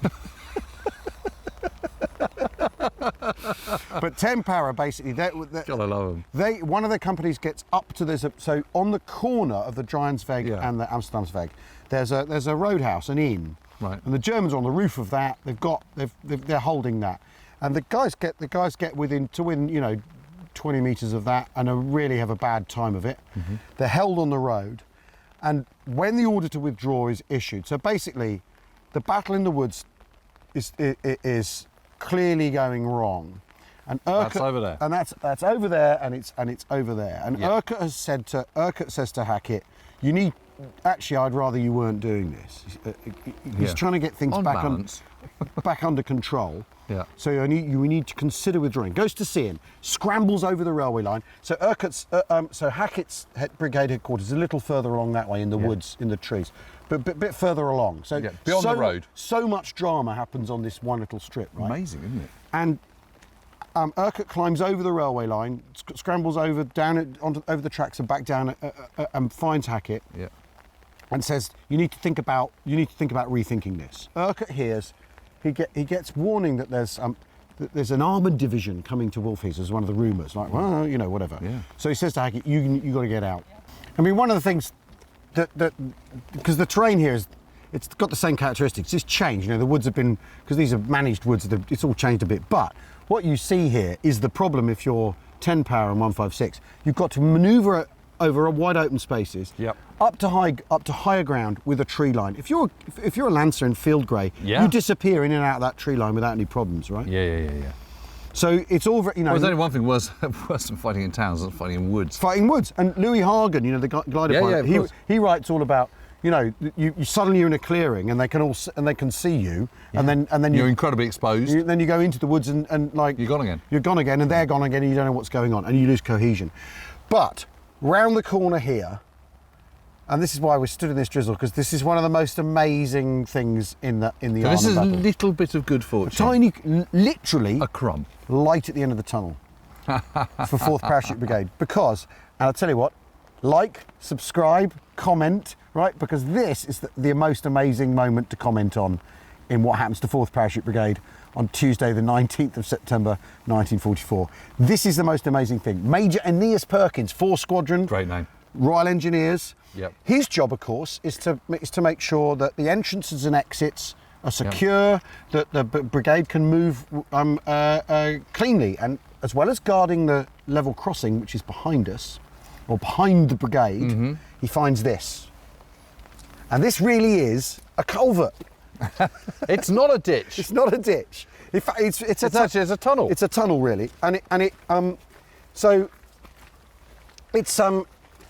But 10 para basically, God, I love them. One of their companies gets up to so on the corner of the Giantsweg and the Amsterdamsweg, there's a roadhouse, an inn, and the Germans are on the roof of that. They're holding that, and the guys get within 20 metres of that and really have a bad time of it. They're held on the road, and when the order to withdraw is issued, so basically, the battle in the woods is clearly going wrong, and Urquhart, that's over there, and that's over there, and it's over there. And Urquhart says to Hackett, "You need. Actually, I'd rather you weren't doing this." He's trying to get things back under control. So you need to consider withdrawing. Goes to see him, scrambles over the railway line. So Hackett's brigade headquarters is a little further along that way in the woods, in the trees. But a bit further along. So beyond the road. So much drama happens on this one little strip, right? Amazing, isn't it? And Urquhart climbs over the railway line, scrambles over over the tracks and back down, and finds Hackett. And says, "You need to think about rethinking this." Urquhart hears, he gets warning that there's an armoured division coming to Wolfheze, as one of the rumours. Like, well, whatever. So he says to Hackett, "You got to get out." I mean, one of the things that because the terrain here it's got the same characteristics. It's changed. The woods have been, because these are managed woods. It's all changed a bit. But what you see here is the problem if you're 10 para and 156. You've got to manoeuvre over wide open spaces, up to higher ground with a tree line. If you're a Lancer in field grey, you disappear in and out of that tree line without any problems, right? Yeah. So it's all very, Well, there's only one thing worse than fighting in towns than fighting in woods. Fighting woods. And Louis Hagen, the glider pilot, he writes all about, you suddenly you're in a clearing and they can see you, and then you're incredibly exposed. Then you go into the woods and like you're gone again. You're gone again, and they're gone again, and you don't know what's going on, and you lose cohesion. But round the corner here, and this is why we stood in this drizzle, because this is one of the most amazing things in the Arnhem This is battle. a little bit of good fortune. Tiny, literally a crumb, light at the end of the tunnel for 4th Parachute Brigade. Because, and I'll tell you what, like, subscribe, comment, right? Because this is the most amazing moment to comment on in what happens to 4th Parachute Brigade on Tuesday the 19th of September 1944. This is the most amazing thing. Major Aeneas Perkins, 4 Squadron. Great name. Royal Engineers. Yep. His job, of course, is to make sure that the entrances and exits are secure, that the brigade can move cleanly, and as well as guarding the level crossing, which is behind us, or behind the brigade, he finds this. And this really is a culvert. It's not a ditch. It's not a ditch. In fact, it's actually a tunnel. It's a tunnel, really, so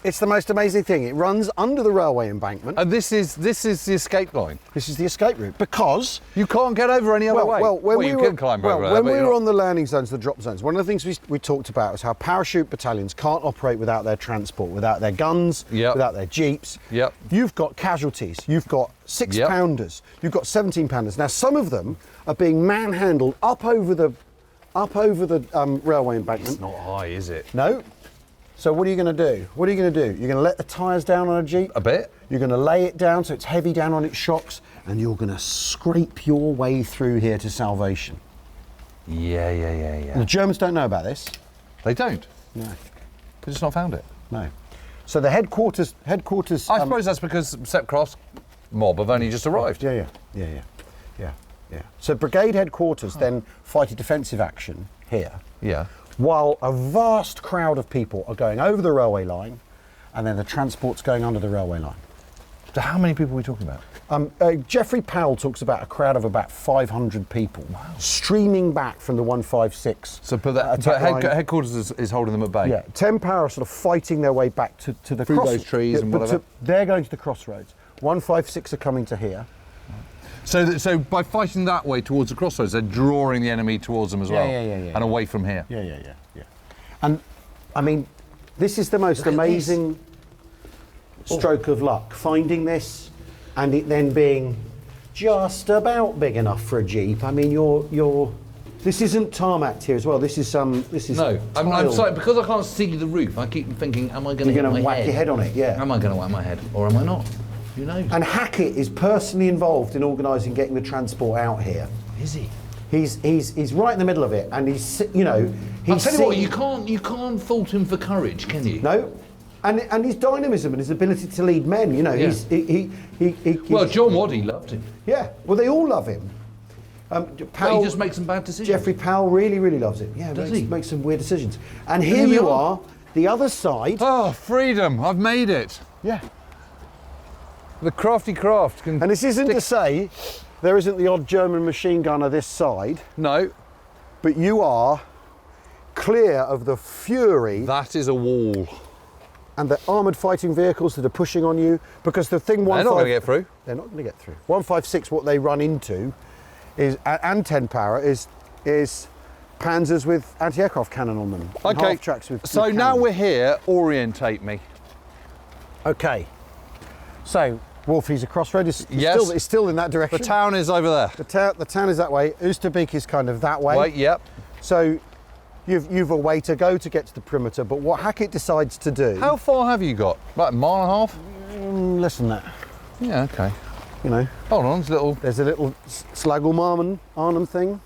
It's the most amazing thing. It runs under the railway embankment. And this is the escape line. This is the escape route because you can't get over any other way. When you can climb over there. When we were on the landing zones, the drop zones, one of the things we talked about was how parachute battalions can't operate without their transport, without their guns, without their jeeps. Yep. You've got casualties. You've got 6-pounders. You've got 17-pounders. Now some of them are being manhandled up over the railway embankment. It's not high, is it? No. So what are you going to do? What are you going to do? You're going to let the tyres down on a Jeep? A bit. You're going to lay it down so it's heavy down on its shocks, and you're going to scrape your way through here to salvation. Yeah. The Germans don't know about this. They don't? No. They've just not found it? No. So the headquarters... I suppose that's because Sepcroft's mob have only just arrived. Yeah. So brigade headquarters then fight a defensive action here. Yeah. While a vast crowd of people are going over the railway line, and then the transport's going under the railway line. So how many people are we talking about? Geoffrey Powell talks about a crowd of about 500 people streaming back from the 156. So but headquarters is holding them at bay? Yeah, 10 Power are sort of fighting their way back to the through those trees and whatever? They're going to the crossroads. 156 are coming to here. So by fighting that way towards the crossroads, they're drawing the enemy towards them as well? Yeah. And away from here? Yeah. And, I mean, this is the most amazing stroke of luck, finding this and it then being just about big enough for a Jeep. I mean, this isn't tarmacked here as well. This is No, I'm sorry, because I can't see the roof, I keep thinking, am I going to whack your head on it? Yeah. Am I going to whack my head, or am I not? Who knows? And Hackett is personally involved in organising getting the transport out here. Is he? He's right in the middle of it, and he's I'll tell you what, you can't fault him for courage, can you? No, and his dynamism and his ability to lead men. You know, Well, John Waddy loved him. Yeah, well, they all love him. Powell, he just makes some bad decisions. Geoffrey Powell really loves him. Yeah, makes some weird decisions. And here you are, the other side. Oh, freedom! I've made it. Yeah. The crafty craft can. And this isn't to say there isn't the odd German machine gunner this side. No. But you are clear of the fury. That is a wall. And the armoured fighting vehicles that are pushing on you, because the thing they're not going to get through. They're not going to get through. 156, what they run into is, and 10 Power is Panzers with anti-aircraft cannon on them. Okay. Half tracks with so cannon. Now we're here. Orientate me. Okay. So Wolfheze crossroad is still in that direction. The town is over there. The town is that way. Oosterbeek is kind of that way. Right, yep. So you've a way to go to get to the perimeter, but what Hackett decides to do... How far have you got? About a mile and a half? Less than that. Yeah, okay. You know. Hold on, there's a little Slagelmarmen Arnhem thing.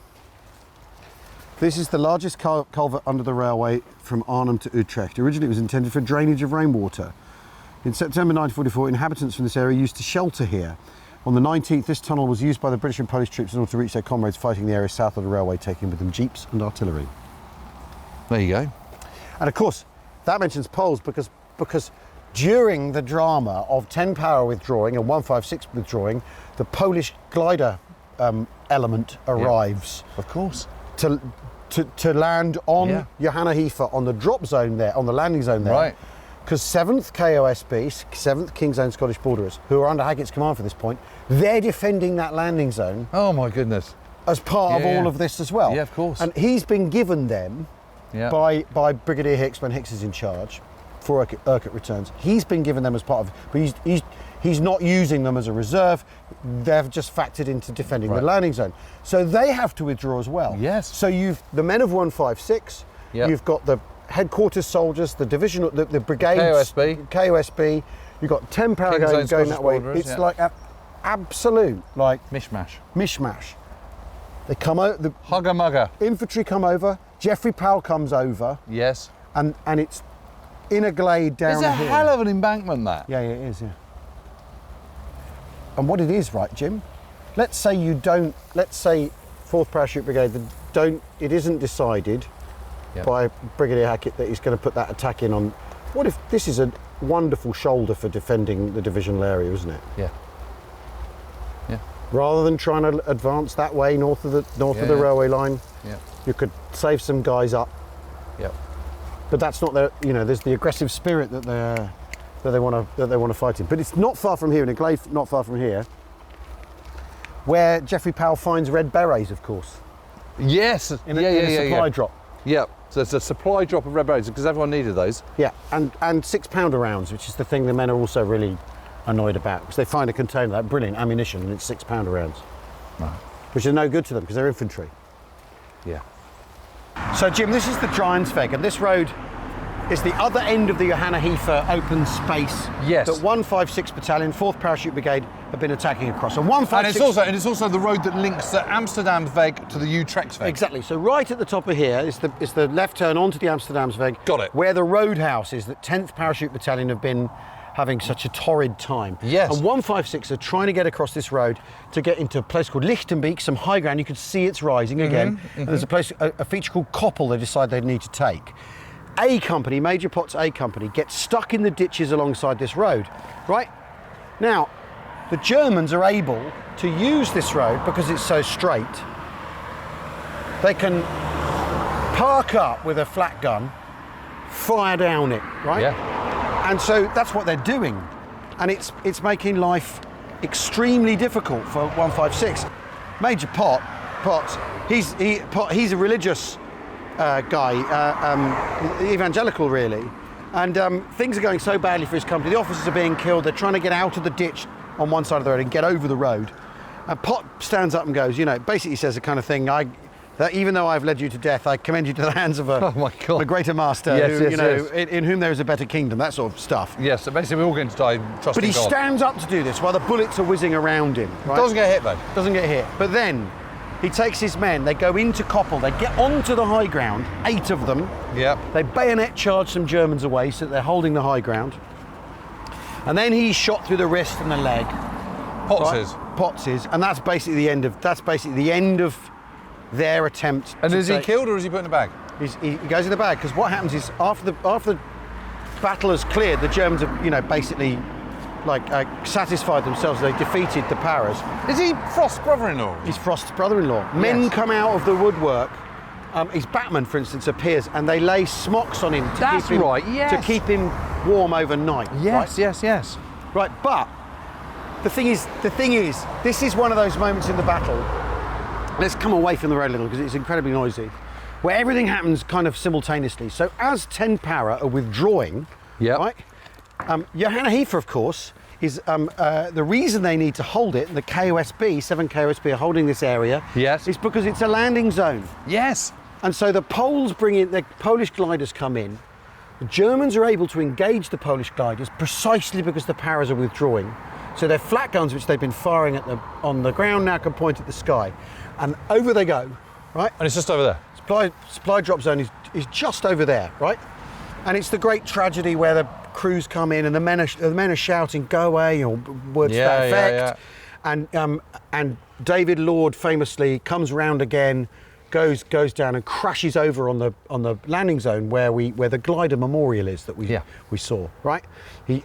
This is the largest culvert under the railway from Arnhem to Utrecht. Originally it was intended for drainage of rainwater. In September 1944, inhabitants from this area used to shelter here. On the 19th, this tunnel was used by the British and Polish troops in order to reach their comrades fighting the area south of the railway, taking with them jeeps and artillery. There you go. And of course, that mentions Poles because during the drama of 10 Power withdrawing and 156 withdrawing, the Polish glider element arrives. Yeah, of course. To land on Johanna Heifer on the drop zone there, on the landing zone there. Right. Because 7th KOSB, 7th King's Own Scottish Borderers, who are under Hackett's command for this point, they're defending that landing zone. Oh my goodness. As part of all of this as well. Yeah, of course. And he's been given them by Brigadier Hicks when Hicks is in charge for Urquhart returns. He's been given them as part of, but he's not using them as a reserve. They've just factored into defending the landing zone. So they have to withdraw as well. Yes. So you've the men of 156, you've got the headquarters soldiers, the divisional, the brigades, KOSB. You've got 10 Power going that way. It's like an absolute mishmash. They come out. The hugger mugger. Infantry come over. Geoffrey Powell comes over. Yes. And it's in a glade down here. It's a hell of an embankment, that. Yeah, it is. Yeah. And what it is, right, Jim? Let's say 4th Parachute Brigade it isn't decided by Brigadier Hackett that he's going to put that attack in on. What if this is a wonderful shoulder for defending the divisional area, isn't it? Yeah. Yeah. Rather than trying to advance that way north of the railway line, you could save some guys up. Yep. but that's not their, you know, there's the aggressive spirit that they want to fight in. But it's not far from here, in a glade not far from here, where Geoffrey Powell finds red berets, of course. Yes. In a supply drop. Yeah. So it's a supply drop of red berets because everyone needed those. Yeah, and 6-pounder rounds, which is the thing the men are also really annoyed about, because they find a container, that brilliant ammunition, and it's 6-pounder rounds, right, which are no good to them because they're infantry. Yeah. So Jim, this is the Dryansveg, and this road is the other end of the Johanna Heifer open space. Yes. That 156 Battalion, 4th Parachute Brigade have been attacking across. And 156. And it's also the road that links the Amsterdamsweg to the Utrechtsweg. Exactly. So right at the top of here is the left turn onto the Amsterdamsweg. Got it. Where the roadhouse is that 10th Parachute Battalion have been having such a torrid time. Yes. And 156 are trying to get across this road to get into a place called Lichtenbeek, some high ground. You can see it's rising again. And there's a feature called Koppel they decide they need to take. A company, Major Potts A company, gets stuck in the ditches alongside this road, right? Now, the Germans are able to use this road because it's so straight. They can park up with a flat gun, fire down it, right? Yeah. And so that's what they're doing. And it's making life extremely difficult for 156. Major Potts, he's a religious guy, evangelical really, and things are going so badly for his company. The officers are being killed. They're trying to get out of the ditch on one side of the road and get over the road. And Pott stands up and goes, you know, basically says the kind of thing, that even though I've led you to death, I commend you to the hands of a greater master, in whom there is a better kingdom, that sort of stuff. Yes, so basically we're all going to die trusting But he God. stands up to do this while the bullets are whizzing around him. Right? Doesn't get hit though. Doesn't get hit. But then he takes his men, they go into Koppel, they get onto the high ground, 8 of them. Yep. They bayonet charge some Germans away so that they're holding the high ground. And then he's shot through the wrist and the leg. Potts is, and that's basically the end of their attempt. And is he killed or is he put in a bag? He goes in the bag, because what happens is after the battle has cleared, the Germans have, you know, basically satisfied themselves they defeated the Paras. Is he Frost's brother-in-law? He's Frost's brother-in-law. Men come out of the woodwork. His Batman, for instance, appears, and they lay smocks on him to keep him warm overnight. Yes, right? yes. Right, but the thing is, this is one of those moments in the battle. Let's come away from the road a little because it's incredibly noisy, where everything happens kind of simultaneously. So as 10 Para are withdrawing, right? Johanna Heifer, of course, is the reason they need to hold it. The KOSB, 7 KOSB are holding this area. Yes. Is because it's a landing zone. Yes. And so the Poles the Polish gliders come in. The Germans are able to engage the Polish gliders precisely because the Paras are withdrawing. So their flat guns, which they've been firing on the ground, now can point at the sky. And over they go, right? And it's just over there? Supply drop zone is just over there, right? And it's the great tragedy where the crews come in and the men are shouting, "Go away," or words to that effect. And David Lord famously comes round again, goes down and crashes over on the landing zone where the glider memorial is that we saw, right?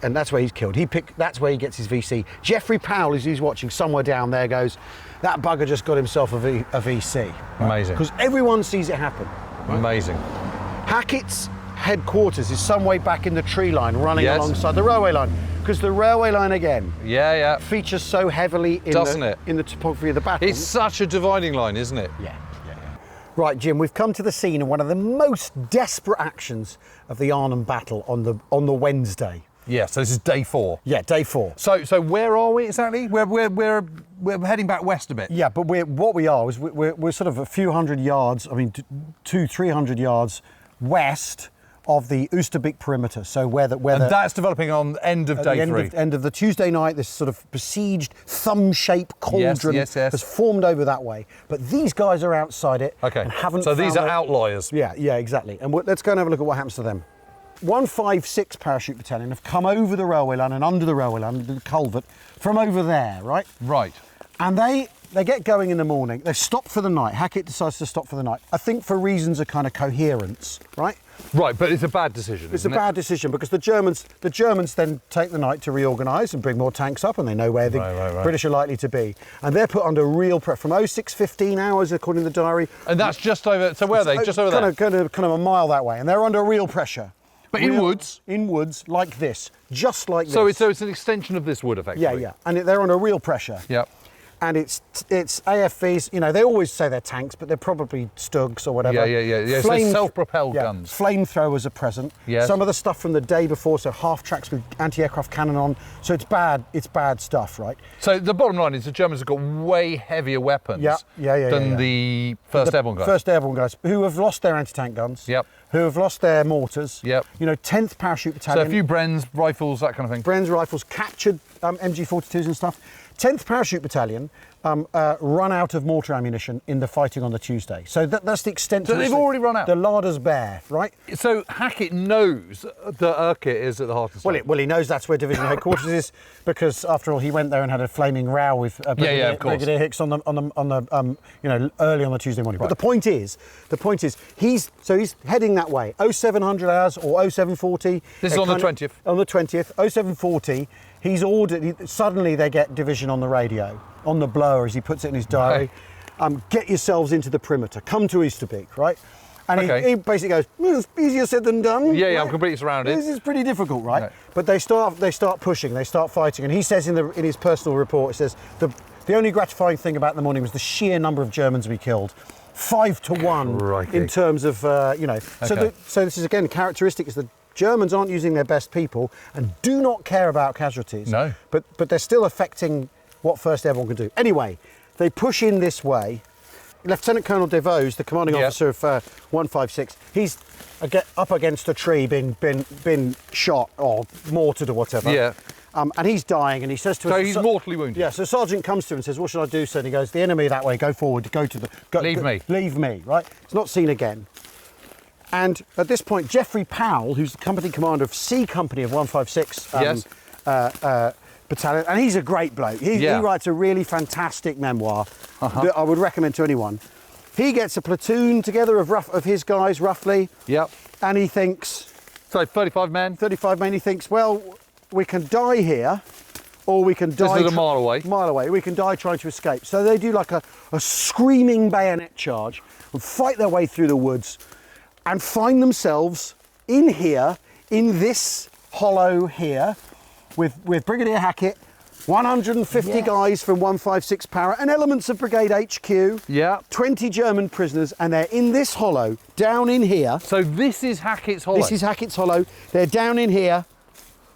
And that's where he's killed. That's where he gets his VC. Geoffrey Powell, as he's watching somewhere down there, goes, "That bugger just got himself a VC." Right? Amazing. Because everyone sees it happen. Right? Amazing. Hackett's headquarters is some way back in the tree line, running alongside the railway line, because the railway line again features so heavily in the topography of the battle. It's such a dividing line, isn't it? Yeah. Right, Jim, we've come to the scene of one of the most desperate actions of the Arnhem battle on the Wednesday. Yeah, so this is day 4. Yeah, day 4. So where are we exactly? We're heading back west a bit. Yeah, but we're sort of a few hundred yards, 200-300 yards west of the Oosterbeek perimeter. So that's developing on the end of day 3. End of the Tuesday night, this sort of besieged thumb-shaped cauldron has formed over that way. But these guys are outside it and haven't. So these are outliers. Yeah, exactly. And let's go and have a look at what happens to them. 156 Parachute Battalion have come over the railway line and under the railway line, under the culvert, from over there, right? Right. And they they get going in the morning. They stop for the night. Hackett decides to stop for the night. I think for reasons of kind of coherence, right? Right, but it's a bad decision. It's a bad decision because the Germans then take the night to reorganise and bring more tanks up, and they know where the British are likely to be, and they're put under real pressure from 06:15 hours according to the diary. And that's just over. So where are they? Just over there. Kind of a mile that way, and they're under real pressure. But in woods? In woods, like this, just like this. So it's an extension of this wood, effectively. Yeah, and they're under real pressure. Yep. And it's AFVs, you know, they always say they're tanks, but they're probably Stugs or whatever. Yeah. So self-propelled guns. Flamethrowers are present. Yes. Some of the stuff from the day before, so half tracks with anti-aircraft cannon on. So it's bad stuff, right? So the bottom line is the Germans have got way heavier weapons than the First Airborne guys. First Airborne guys, who have lost their anti-tank guns. Yep. Who have lost their mortars. Yep. You know, 10th Parachute Battalion. So a few Bren's, rifles, that kind of thing. Bren's rifles, captured MG42s and stuff. 10th Parachute Battalion run out of mortar ammunition in the fighting on the Tuesday. So that's the extent So they've already run out? The larder's bare, right? So Hackett knows that Urquhart is at the heart of the Well, he knows that's where division headquarters is because, after all, he went there and had a flaming row with Brigadier Hicks on the you know, early on the Tuesday morning. Right. But the point is, he's heading that way. 0700 hours or 0740. This is on the 20th. On the 20th, 0740. He's ordered. Suddenly, they get division on the radio, on the blower, as he puts it in his diary. Right. Get yourselves into the perimeter. Come to Easterbeek, right? And he basically goes, it's easier said than done. Yeah, right? I'm completely surrounded. This is pretty difficult, right? But they start pushing, they start fighting, and he says in his personal report, he says the only gratifying thing about the morning was the sheer number of Germans we killed. 5 to 1 in terms of you know. Okay. So this is again characteristic is the Germans aren't using their best people and do not care about casualties. No. But they're still affecting what First Airborne can do. Anyway, they push in this way. Lieutenant Colonel DeVos, the commanding officer of 156, he's up against a tree, been shot or mortared or whatever. Yeah. And he's dying, and he says to us... So he's mortally wounded? Yeah, so Sergeant comes to him and says, what should I do, sir? And he goes, the enemy that way, go forward, go to the... Leave me, right? It's not seen again. And at this point, Geoffrey Powell, who's the company commander of C Company of 156 Battalion, and he's a great bloke. He writes a really fantastic memoir that I would recommend to anyone. He gets a platoon together of his guys, roughly. Yep. And he thinks... So 35 men? 35 men. He thinks, well, we can die here, or we can die... This is a mile away. Mile away. We can die trying to escape. So they do like a screaming bayonet charge and fight their way through the woods and find themselves in here, in this hollow here, with Brigadier Hackett, 150 guys from 156 Para and elements of Brigade HQ. Yeah. 20 German prisoners, and they're in this hollow, down in here. So this is Hackett's Hollow? This is Hackett's Hollow. They're down in here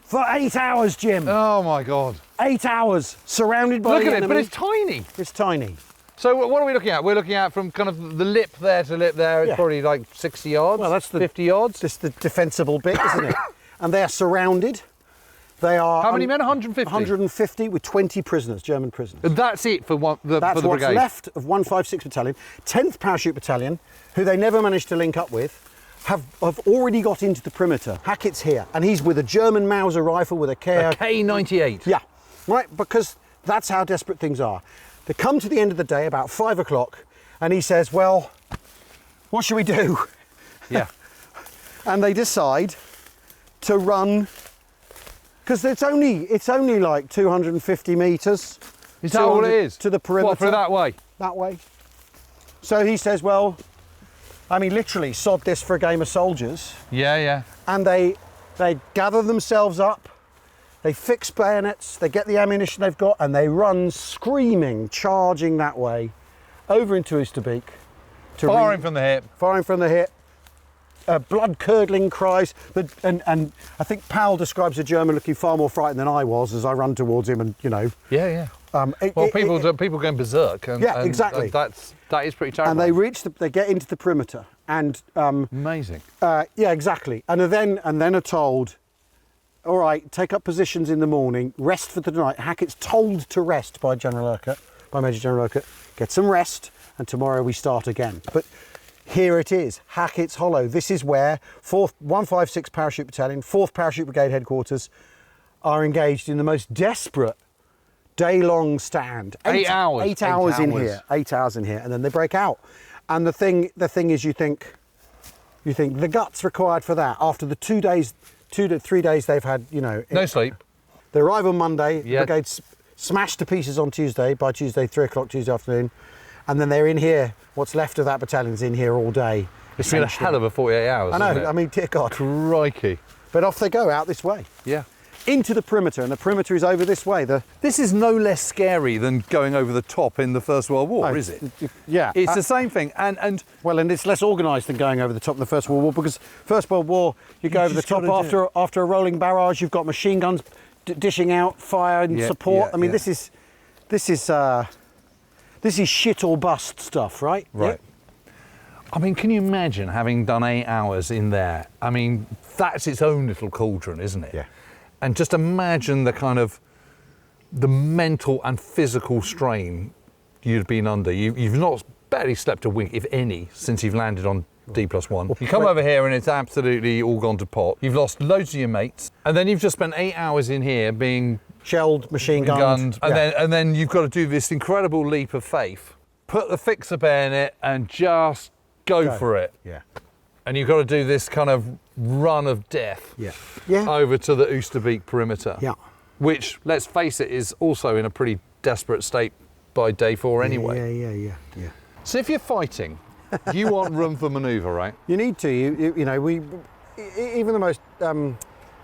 for 8 hours, Jim. Oh my God. 8 hours, surrounded by the enemy. Look at it, but it's tiny. It's tiny. So what are we looking at? We're looking at from kind of the lip there to lip there. It's probably like 60 yards, well, that's 50 yards. Just the defensible bit, isn't it? And they are surrounded. They are... How many men? 150? 150 with 20 prisoners, German prisoners. And that's it for the brigade? That's what's left of 156 Battalion. 10th Parachute Battalion, who they never managed to link up with, have already got into the perimeter. Hackett's here, and he's with a German Mauser rifle with a K98. Yeah, right, because that's how desperate things are. They come to the end of the day, about 5 o'clock, and he says, well, what should we do? Yeah. And they decide to run... Because it's only like 250 metres. Is that all it is? To the perimeter. What, for that way? That way. So he says, well, I mean, literally, sod this for a game of soldiers. Yeah, yeah. And they gather themselves up, they fix bayonets, they get the ammunition they've got, and they run screaming, charging that way, over into Easterbeek. Firing from the hip. Firing from the hip. Blood-curdling cries, and I think Powell describes a German looking far more frightened than I was as I run towards him, and you know. Yeah, yeah. People going berserk. And, exactly. That is pretty terrible. And they get into the perimeter, and amazing. Yeah, exactly. And then are told, all right, take up positions in the morning, rest for the night. Hackett's told to rest by Major General Urquhart. Get some rest, and tomorrow we start again. But here it is, Hackett's Hollow. This is where 156 Parachute Battalion, 4th Parachute Brigade headquarters are engaged in the most desperate day-long stand. 8 hours. 8 hours in here. 8 hours in here, and then they break out. And the thing is, you think the guts required for that after the 2 to 3 days they've had, you know, no sleep. They arrive on Monday. The brigade's smashed to pieces on Tuesday. By Tuesday, 3 o'clock Tuesday afternoon, and then they're in here. What's left of that battalion's in here all day. It's been a hell of a 48 hours. I know. I mean, dear God. Crikey. But off they go out this way. Yeah. Into the perimeter, and the perimeter is over this way. This is no less scary than going over the top in the First World War, is it? Yeah. It's the same thing. And and it's less organised than going over the top in the First World War, because First World War, you go over the top after a rolling barrage, you've got machine guns dishing out fire and support. I mean, this is shit or bust stuff, right? Right. I mean, can you imagine having done 8 hours in there? I mean, that's its own little cauldron, isn't it? Yeah. And just imagine the mental and physical strain you'd been under. You've not barely slept a wink, if any, since you've landed on D+1. You come over here and it's absolutely all gone to pot. You've lost loads of your mates, and then you've just spent 8 hours in here being shelled, machine gunned, and then you've got to do this incredible leap of faith, put the fixer bayonet and just go for it. Yeah. And you've got to do this kind of run of death over to the Oosterbeek perimeter. Yeah. Which, let's face it, is also in a pretty desperate state by day 4 anyway. Yeah. So if you're fighting, you want room for manoeuvre, right? You need to. You know, even the most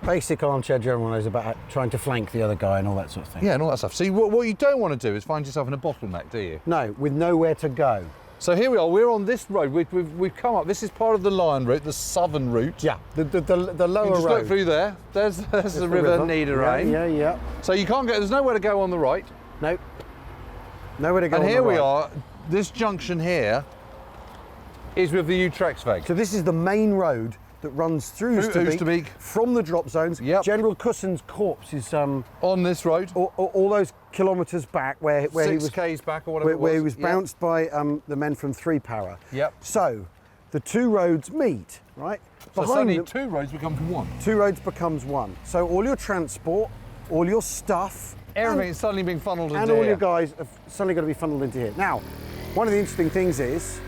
basic armchair general knows about trying to flank the other guy and all that sort of thing. Yeah, and all that stuff. See, what you don't want to do is find yourself in a bottleneck, do you? No, with nowhere to go. So here we are, we're on this road, we've come up, this is part of the Lion route, the southern route. Yeah, the lower you just road. Look through there, there's the river Niederrhein. Yeah. So you can't there's nowhere to go on the right. Nope. Nowhere to go on the right. And here we are, this junction here is with the Utrechtsweg. So this is the main road that runs through Oosterbeek from the drop zones. Yep. General Cussen's corpse is on this road. All those kilometres back where he was 6Ks back or whatever where he was bounced by the men from 3 Para. Yep. So the 2 roads meet, right? So suddenly 2 roads becomes 1. 2 roads becomes 1. So all your transport, all your stuff, everything is suddenly being funneled into here. And all your guys have suddenly got to be funneled into here. Now, one of the interesting things is,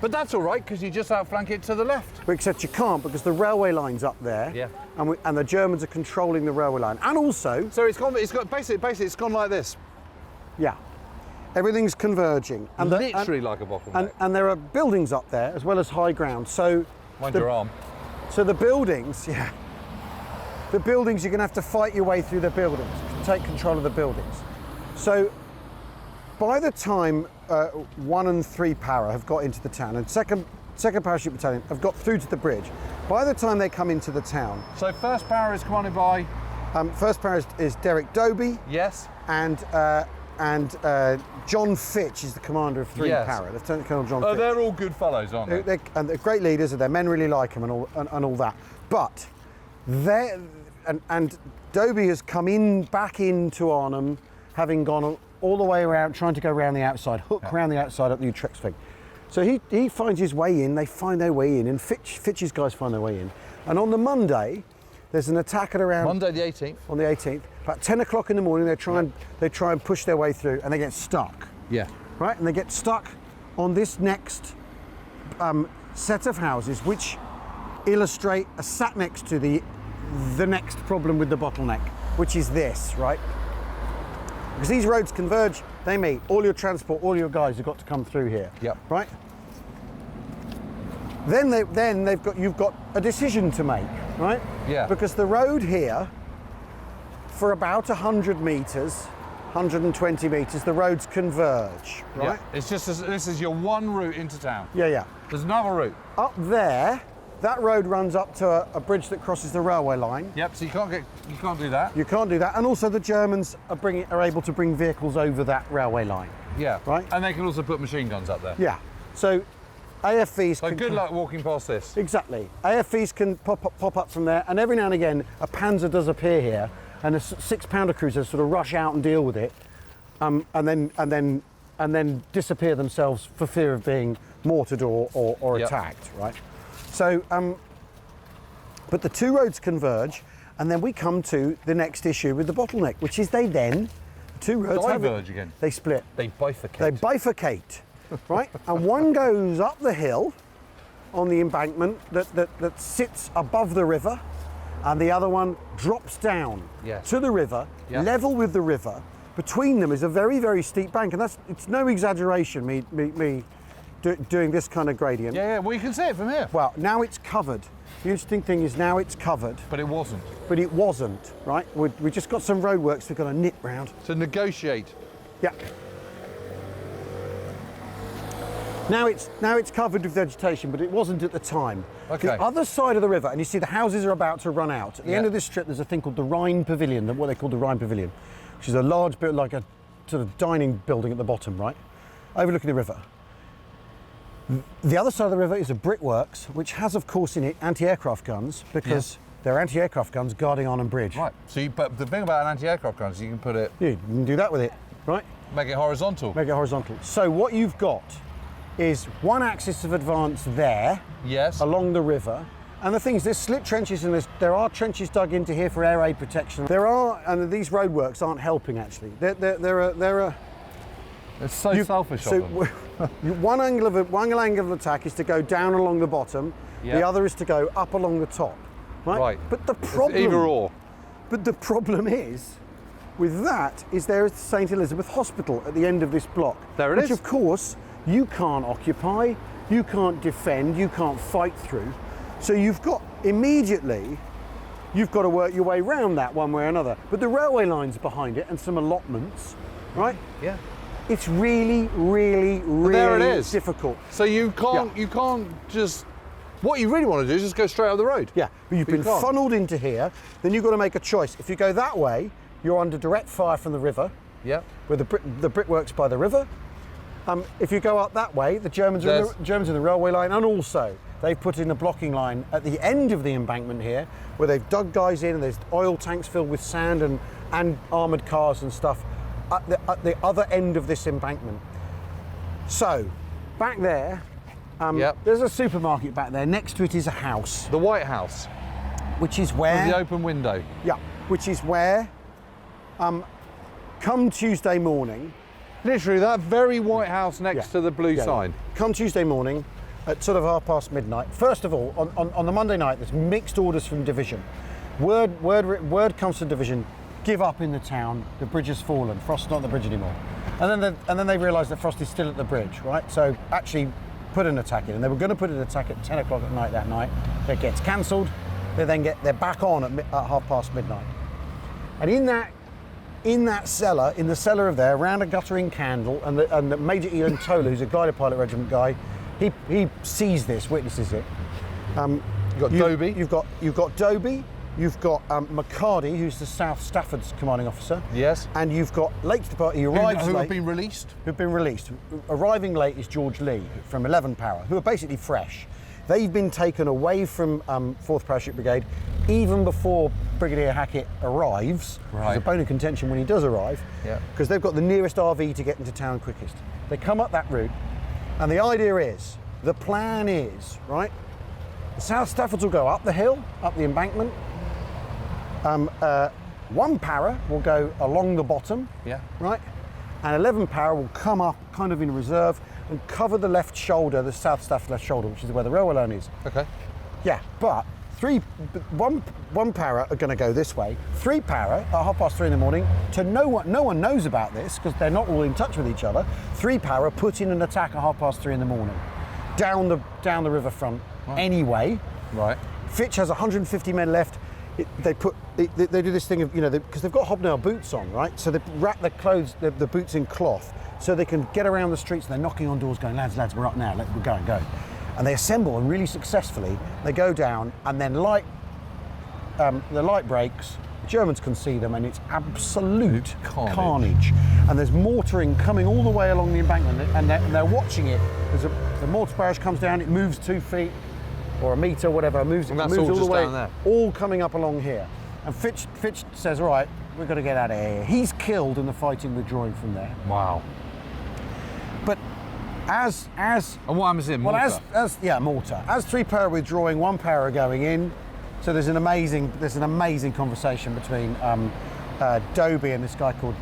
but that's all right, because you just outflank it to the left. But except you can't, because the railway line's up there. Yeah. And the Germans are controlling the railway line. And also... So it's gone basically it's gone like this. Yeah. Everything's converging. And literally like a bottleneck. And there are buildings up there, as well as high ground. So... Mind your arm. So the buildings, the buildings, you're going to have to fight your way through the buildings, take control of the buildings. So by the time 1 and 3 Para have got into the town, and second Parachute Battalion have got through to the bridge, by the time they come into the town... So 1st Para is commanded by... 1st Para is Derek Doby. Yes. And John Fitch is the commander of 3 Para, Lieutenant Colonel John Fitch. They're all good fellows, aren't they? They're great leaders, and their men really like them and all that. But and Doby has come back into Arnhem, having gone all the way around, trying to go around the outside, around the outside up the Utrechtsweg. So he finds his way in, they find their way in, and Fitch's guys find their way in. And on the Monday, there's an attack at around... Monday the 18th. On the 18th. About 10 o'clock in the morning, they try and push their way through, and they get stuck. Yeah. Right? And they get stuck on this next set of houses, which sat next to the next problem with the bottleneck, which is this, right? Because these roads converge, they meet. All your transport, all your guys have got to come through here. Yep. Right? Then you've got a decision to make, right? Yeah. Because the road here, for about 100 metres, 120 metres, the roads converge, right? Yeah. It's just this is your one route into town. Yeah. There's another route. Up there, that road runs up to a bridge that crosses the railway line. Yep. So you can't do that. You can't do that, and also the Germans are able to bring vehicles over that railway line. Yeah. Right. And they can also put machine guns up there. Yeah. So AFVs. So good luck walking past this. Exactly. AFVs can pop up from there, and every now and again a Panzer does appear here, and a 6-pounder cruiser sort of rush out and deal with it, and then disappear themselves for fear of being mortared or attacked. Right. So, but the 2 roads converge, And then we come to the next issue with the Bottleneck, which is they then, two roads diverge again. They split. They bifurcate. They bifurcate, right? And one goes up the hill on the embankment that sits above the river, and the other one drops down to the river, level with the river. Between them is a very, very steep bank, and it's no exaggeration, me doing this kind of gradient. Yeah, well, you can see it from here. Well, now it's covered. The interesting thing is now it's covered. But it wasn't. But it wasn't, right? We just got some roadworks we've got to nip round. To negotiate. Yeah. Now it's covered with vegetation, but it wasn't at the time. Okay. The other side of the river, and you see the houses are about to run out. At the end of this strip, there's a thing called the Rhine Pavilion, what they call the Rhine Pavilion, which is a large bit like a sort of dining building at the bottom, right? Overlooking the river. The other side of the river is a brickworks, which has, of course, in it anti-aircraft guns, because they're anti-aircraft guns guarding Arnhem Bridge. Right. So, but the thing about an anti-aircraft gun is you can put it. Yeah, you can do that with it, right? Make it horizontal. Make it horizontal. So what you've got is one axis of advance there, along the river. And the thing is, there's slit trenches and there are trenches dug into here for air raid protection. There are, and these roadworks aren't helping actually. It's so selfish of them. One angle of attack is to go down along the bottom. The other is to go up along the top. Right. But the problem. It's either or. But the problem is, with that, is there is St Elizabeth Hospital at the end of this block. There it is. Which of course you can't occupy, you can't defend, you can't fight through. So you've got immediately. You've got to work your way around that one way or another. But the railway line's behind it and some allotments, right? Yeah. It's really, really, really there it is. difficult. So you can't just. What you really want to do is just go straight up the road. Yeah, but you've been funneled into here. Then you've got to make a choice. If you go that way, you're under direct fire from the river. Yeah. With the brickworks by the river. If you go up that way, the Germans are in the railway line, and also they've put in a blocking line at the end of the embankment here, where they've dug guys in, and there's oil tanks filled with sand and armoured cars and stuff at the other end of this embankment. So, back there, there's a supermarket back there. Next to it is a house. The White House. Which is where... With the open window. Yeah, which is where, come Tuesday morning... Literally that very White House next to the blue sign. Come Tuesday morning at sort of midnight. First of all, on the Monday night, there's mixed orders from division. Word comes to division, give up in the town, the bridge has fallen, Frost's not on the bridge anymore. And then they realise that Frost is still at the bridge, right? So actually put an attack in, and they were going to put an attack at 10 o'clock at night that night. That gets cancelled. They're back on at midnight. And in that cellar, in the cellar of there, around a guttering candle, and the Major Ian Tola, who's a glider pilot regiment guy, he sees this, witnesses it. You've got Doby. You've got Doby. You've got McCarty, who's the South Stafford's commanding officer. Yes. And you've got late departure. He arrives who late. have been released. Who've been released. Arriving late is George Lee from 11 Para, who are basically fresh. They've been taken away from 4th Parachute Brigade even before Brigadier Hackett arrives. Right. There's a bone of contention when he does arrive, because they've got the nearest RV to get into town quickest. They come up that route, and the plan is, right, the South Staffords will go up the hill, up the embankment. 1 Para will go along the bottom, right, and 11 Para will come up kind of in reserve and cover the left shoulder, the South Staff left shoulder, which is where the railway line is. Okay. Yeah, but 1 Para are going to go this way. 3 Para at 3:30 in the morning. No one knows about this because they're not all in touch with each other. 3 Para put in an attack at 3:30 in the morning, down the riverfront. Right. Anyway, right. Fitch has 150 men left. They do this thing of, because they've got hobnail boots on, right? So they wrap their clothes, the boots in cloth, so they can get around the streets. And they're knocking on doors, going, lads, we're up now. We're going. And they assemble, and really successfully, they go down, and then the light breaks. The Germans can see them, and it's absolute carnage. And there's mortaring coming all the way along the embankment, and they're watching it. The mortar barrage comes down, it moves 2 feet or a metre, whatever, it moves all the way, down there. All coming up along here. And Fitch says, all right, we've got to get out of here. He's killed in the fighting, withdrawing from there. Wow. But as and what happens in mortar? Mortar. As 3 Para withdrawing, 1 Para going in, So there's an amazing conversation between Dobie and this guy called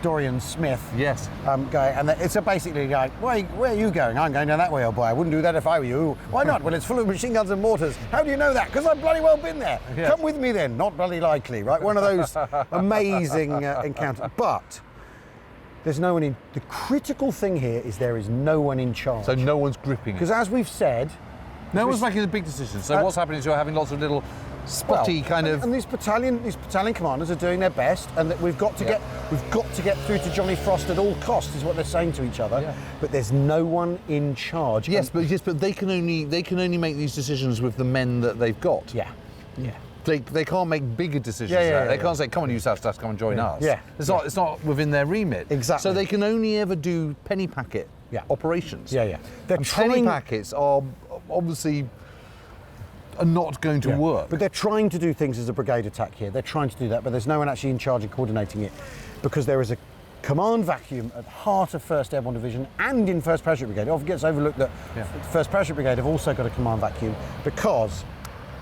Dorian Smith. Yes. Going, and it's basically like, where are you going? I'm going down that way, old boy. I wouldn't do that if I were you. Why not? Well, it's full of machine guns and mortars. How do you know that? Because I've bloody well been there. Yes. Come with me then. Not bloody likely, right? One of those amazing encounters. But there's no one in. The critical thing here is there is no one in charge. So no one's gripping it. Because as we've said, no one's making the big decisions. So what's happening is you're having lots of little spotty kind of. And these battalion commanders are doing their best, and that we've got to get through to Johnny Frost at all costs, is what they're saying to each other. Yeah. But there's no one in charge. Yes, but they can only make these decisions with the men that they've got. Yeah. Yeah. They can't make bigger decisions. They can't say, "Come on, you South Staffs, come and join us." Yeah. It's not within their remit. Exactly. So they can only ever do penny packet operations. Yeah. Penny packets are obviously not going to work. But they're trying to do things as a brigade attack here. They're trying to do that, but there's no one actually in charge of coordinating it, because there is a command vacuum at the heart of 1st Airborne Division and in 1st Parachute Brigade. It often gets overlooked that 1st Parachute Brigade have also got a command vacuum, because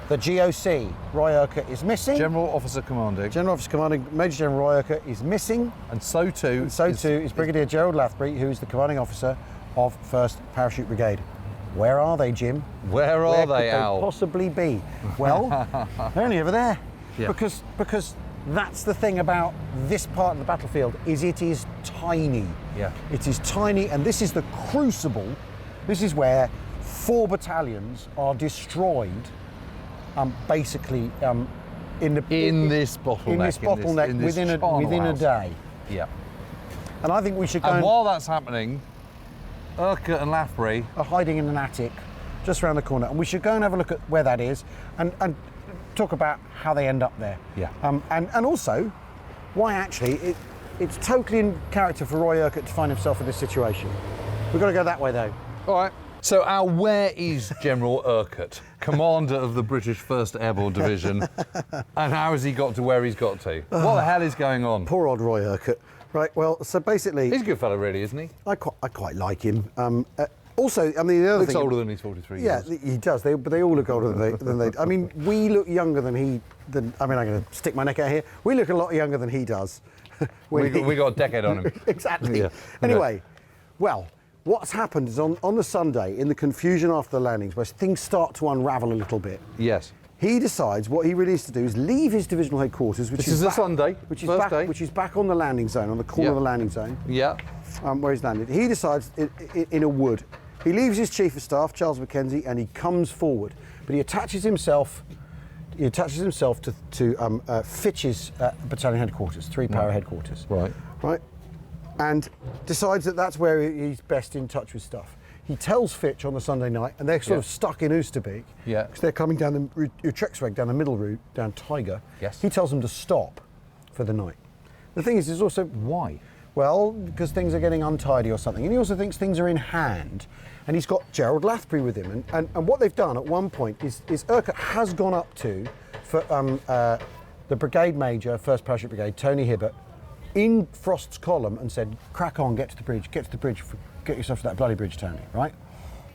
the GOC, Roy Urquhart, is missing. General Officer Commanding. General Officer Commanding, Major General Roy Urquhart is missing. And so too is Brigadier Gerald Lathbury, who is the commanding officer of 1st Parachute Brigade. Where are they, Jim? Where are they, Al? Al? Possibly be. Well, they're only over there. Yeah. Because that's the thing about this part of the battlefield, is it is tiny. Yeah. It is tiny, and this is the crucible. This is where 4 battalions are destroyed, basically in this bottleneck within a day. Yeah. And I think we should go. And while that's happening, Urquhart and Lathbury are hiding in an attic just around the corner, and we should go and have a look at where that is and talk about how they end up there. Yeah. And also why actually it's totally in character for Roy Urquhart to find himself in this situation. We've got to go that way though. All right. So Al, where is General Urquhart, commander of the British 1st Airborne Division, and how has he got to where he's got to? What the hell is going on? Poor old Roy Urquhart. Right, well, so basically... He's a good fellow, really, isn't he? I quite like him. Also, I mean, the other looks thing... older than he's 43 years. Yeah, he does, but they all look older than they... I mean, we look younger than he... I mean, I'm going to stick my neck out here. We look a lot younger than he does. We got a decade on him. Exactly. Yeah. Anyway, well, what's happened is on the Sunday, in the confusion after the landings, where things start to unravel a little bit... Yes. He decides what he really needs to do is leave his divisional headquarters, which is a Sunday, which is back on the landing zone, on the corner of the landing zone. Yeah. Where he's landed. He decides in a wood. He leaves his chief of staff, Charles Mackenzie, and he comes forward. But he attaches himself to Fitch's battalion headquarters, 3 Para headquarters. Right. Right. And decides that that's where he's best in touch with stuff. He tells Fitch on the Sunday night, and they're sort of stuck in Oosterbeek. Yeah. Because they're coming down the Utrechtsweg, down the middle route, down Tiger. Yes. He tells them to stop for the night. The thing is also... Why? Well, because things are getting untidy or something. And he also thinks things are in hand. And he's got Gerald Lathbury with him. And what they've done at one point is Urquhart has gone up to for, the brigade major, 1st Parachute Brigade, Tony Hibbert, in Frost's column and said, crack on, get to the bridge, get yourself to that bloody bridge, Tony, right?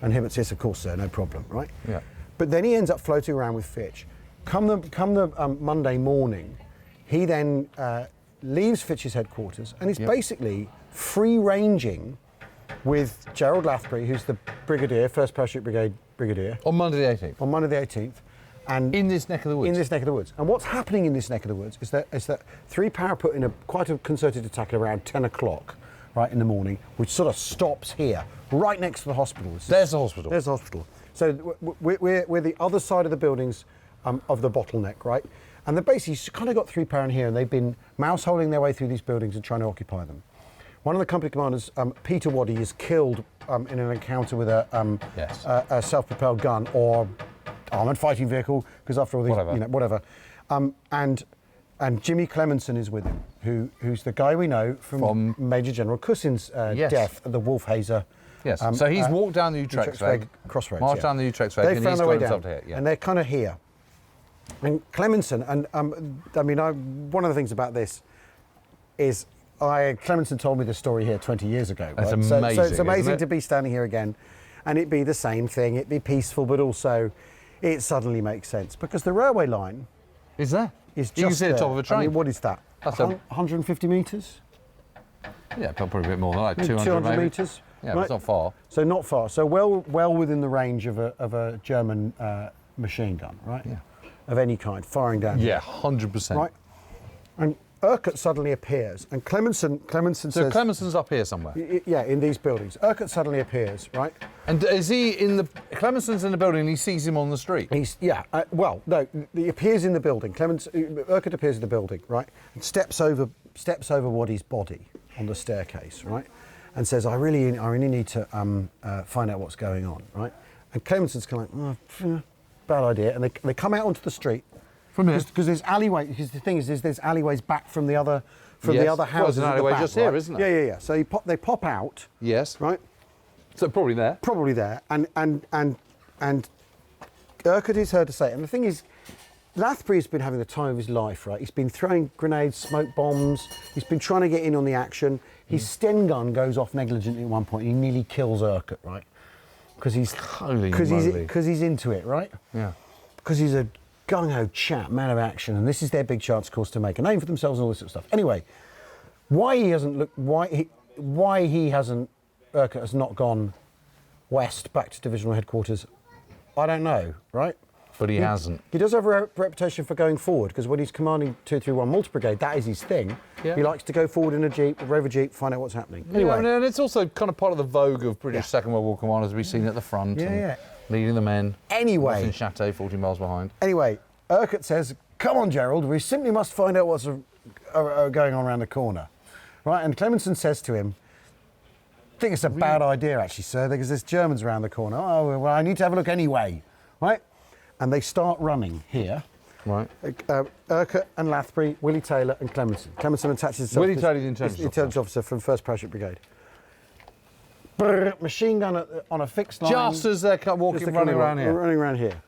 And Hibbert says, of course, sir, no problem, right? Yeah. But then he ends up floating around with Fitch. Come the Monday morning, he then leaves Fitch's headquarters and is basically free-ranging with Gerald Lathbury, who's the brigadier, 1st Parachute Brigade brigadier. On Monday the 18th? On Monday the 18th. And in this neck of the woods? In this neck of the woods. And what's happening in this neck of the woods is that 3 Para put in quite a concerted attack at around 10 o'clock, right, in the morning, which sort of stops here, right next to the hospital. There's the hospital. There's the hospital. So we're the other side of the buildings of the Bottleneck, right? And they've basically kind of got 3 Para in here, and they've been mouse-holing their way through these buildings and trying to occupy them. One of the company commanders, Peter Waddy, is killed in an encounter with a self-propelled gun or armoured fighting vehicle, because after all, whatever. And Jimmy Clemenson is with him, who's the guy we know from Major General Cussin's death at the Wolfheze. Yes. So he's walked down the Utrechtsweg crossroads. Marched down the Utrechtsweg, and he's got himself to here. Yeah. And they're kind of here. And Clemenson, and I mean, one of the things about this is Clemenson told me this story here 20 years ago. That's right? amazing. So it's amazing to be standing here again, and it be the same thing. It be peaceful, but also it suddenly makes sense because the railway line is there. Is just you can see there. the top of a train. I mean, what is that? That's 150 metres? Yeah, probably a bit more than that, 200 metres. Yeah, right? but it's not far. So not far. So well within the range of a German machine gun, right? Yeah. Of any kind, firing down. Yeah, 100%. Right. And Urquhart suddenly appears, and Clemenson says... So Clemenson's up here somewhere? Yeah, in these buildings. Urquhart suddenly appears, right? And is he in the... Clemenson's in the building and he sees him on the street? Well, no, he appears in the building. Urquhart appears in the building, right? And steps over Waddy's body on the staircase, right? And says, I really need to find out what's going on, right? And Clemenson's kind of like, bad idea. And they come out onto the street. From here? Because there's alleyways, because the thing is there's alleyways back from the other houses. Well, there's an alleyway just here, isn't there? Yeah. So they pop out. Yes. Right? So probably there. Probably there. And Urquhart is heard to say, and the thing is, Lathbury's been having the time of his life, right? He's been throwing grenades, smoke bombs. He's been trying to get in on the action. His Sten gun goes off negligently at one point. He nearly kills Urquhart, right? Because he's into it, right? Yeah. Because he's a gung-ho chap, man of action, and this is their big chance, of course, to make a name for themselves and all this sort of stuff. Anyway, Urquhart has not gone west back to divisional headquarters, I don't know, right? But he hasn't. He does have a reputation for going forward, because when he's commanding 231 Multi-Brigade, that is his thing. Yeah. He likes to go forward in a Jeep, a Rover Jeep, find out what's happening. Anyway. Yeah, and it's also kind of part of the vogue of British Second World War commanders to be seen at the front. Leading the men. Anyway. In Château, 40 miles behind. Anyway, Urquhart says, come on, Gerald, we simply must find out what's going on around the corner. Right, and Clemenson says to him, I think it's a bad idea, actually, sir, because there's Germans around the corner. Oh, well, I need to have a look anyway. Right? And they start running here. Right. Urquhart and Lathbury, Willie Taylor and Clemenson. Clemenson attaches himself. Willie Taylor, the intelligence officer from 1st Parachute Brigade. Machine gun on a fixed line. Just as they're running around here. Running around here.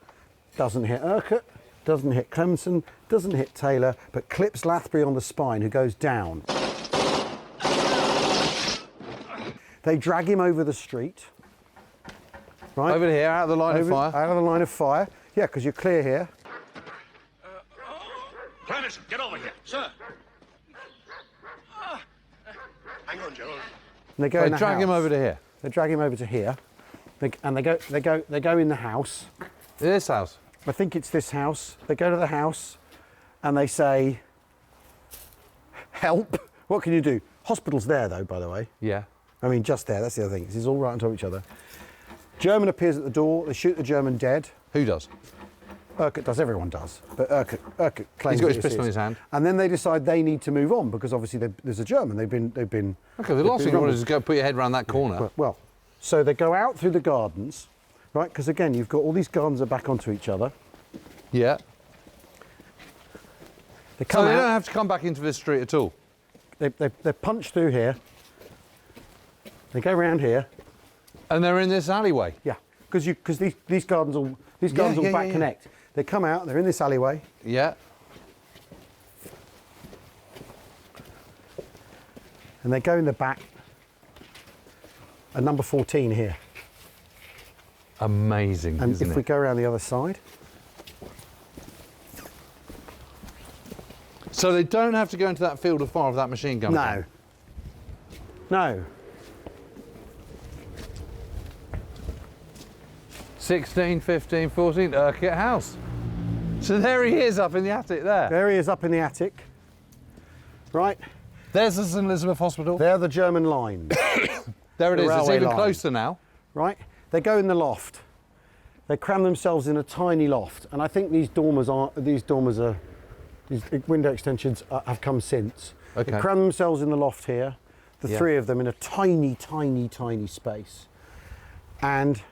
Doesn't hit Urquhart, doesn't hit Clemenson, doesn't hit Taylor, but clips Lathbury on the spine, who goes down. They drag him over the street. Right? Over here, out of the line of fire. Out of the line of fire. Yeah, because you're clear here. Clemenson, get over here. Sir. Hang on, Gerald. And they drag him over to here. They drag him over to here. They go in the house. This house? I think it's this house. They go to the house and they say, help. What can you do? Hospital's there, though, by the way. Yeah. I mean, just there. That's the other thing. This is all right on top of each other. German appears at the door. They shoot the German dead. Who does? Urquhart does. Everyone does. But Urquhart claims he's got his pistol in his hand. And then they decide they need to move on because obviously there's a German. They've been. Okay. The last thing you want is to go put your head around that corner. Well, so they go out through the gardens, right? Because again, you've got all these gardens are back onto each other. Yeah. They don't have to come back into this street at all. They punch through here. They go around here. And they're in this alleyway. Yeah, because these gardens all back connect. They come out. They're in this alleyway. Yeah. And they go in the back. And number 14 here. Amazing. And if we go around the other side. So they don't have to go into that field of fire of that machine gun? No. No. 16, 15, 14, Urquhart House. So there he is up in the attic there. There he is up in the attic. Right. There's the St Elizabeth Hospital. They're the German lines. There it is. It's even closer now. Right. They go in the loft. They cram themselves in a tiny loft. And I think these window extensions have come since. Okay. They cram themselves in the loft here. The three of them in a tiny, tiny, tiny space. And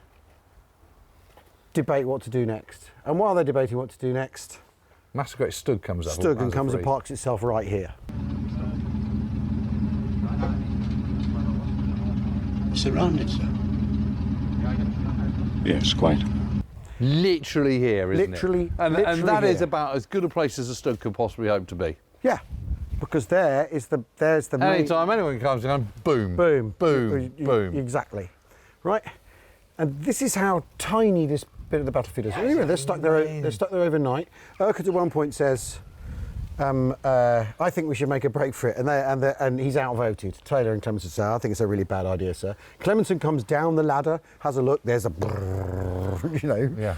debate what to do next. And while they're debating what to do next, Master Great Stug comes up. Stug and comes and parks itself right here. Surrounded, sir. Yes, quite. Literally here, isn't literally, it? And that is about as good a place as a Stug could possibly hope to be. Yeah, because there's the Anytime anyone comes and boom, boom, boom, boom. Exactly, right. And this is how tiny this bit of the battlefield is. Anyway, they're stuck there. They're stuck there overnight. Urquhart at one point says, "I think we should make a break for it," and he's outvoted. Taylor and Clemenson say, "I think it's a really bad idea, sir." Clemenson comes down the ladder, has a look. There's a, brrr, you know. Yeah.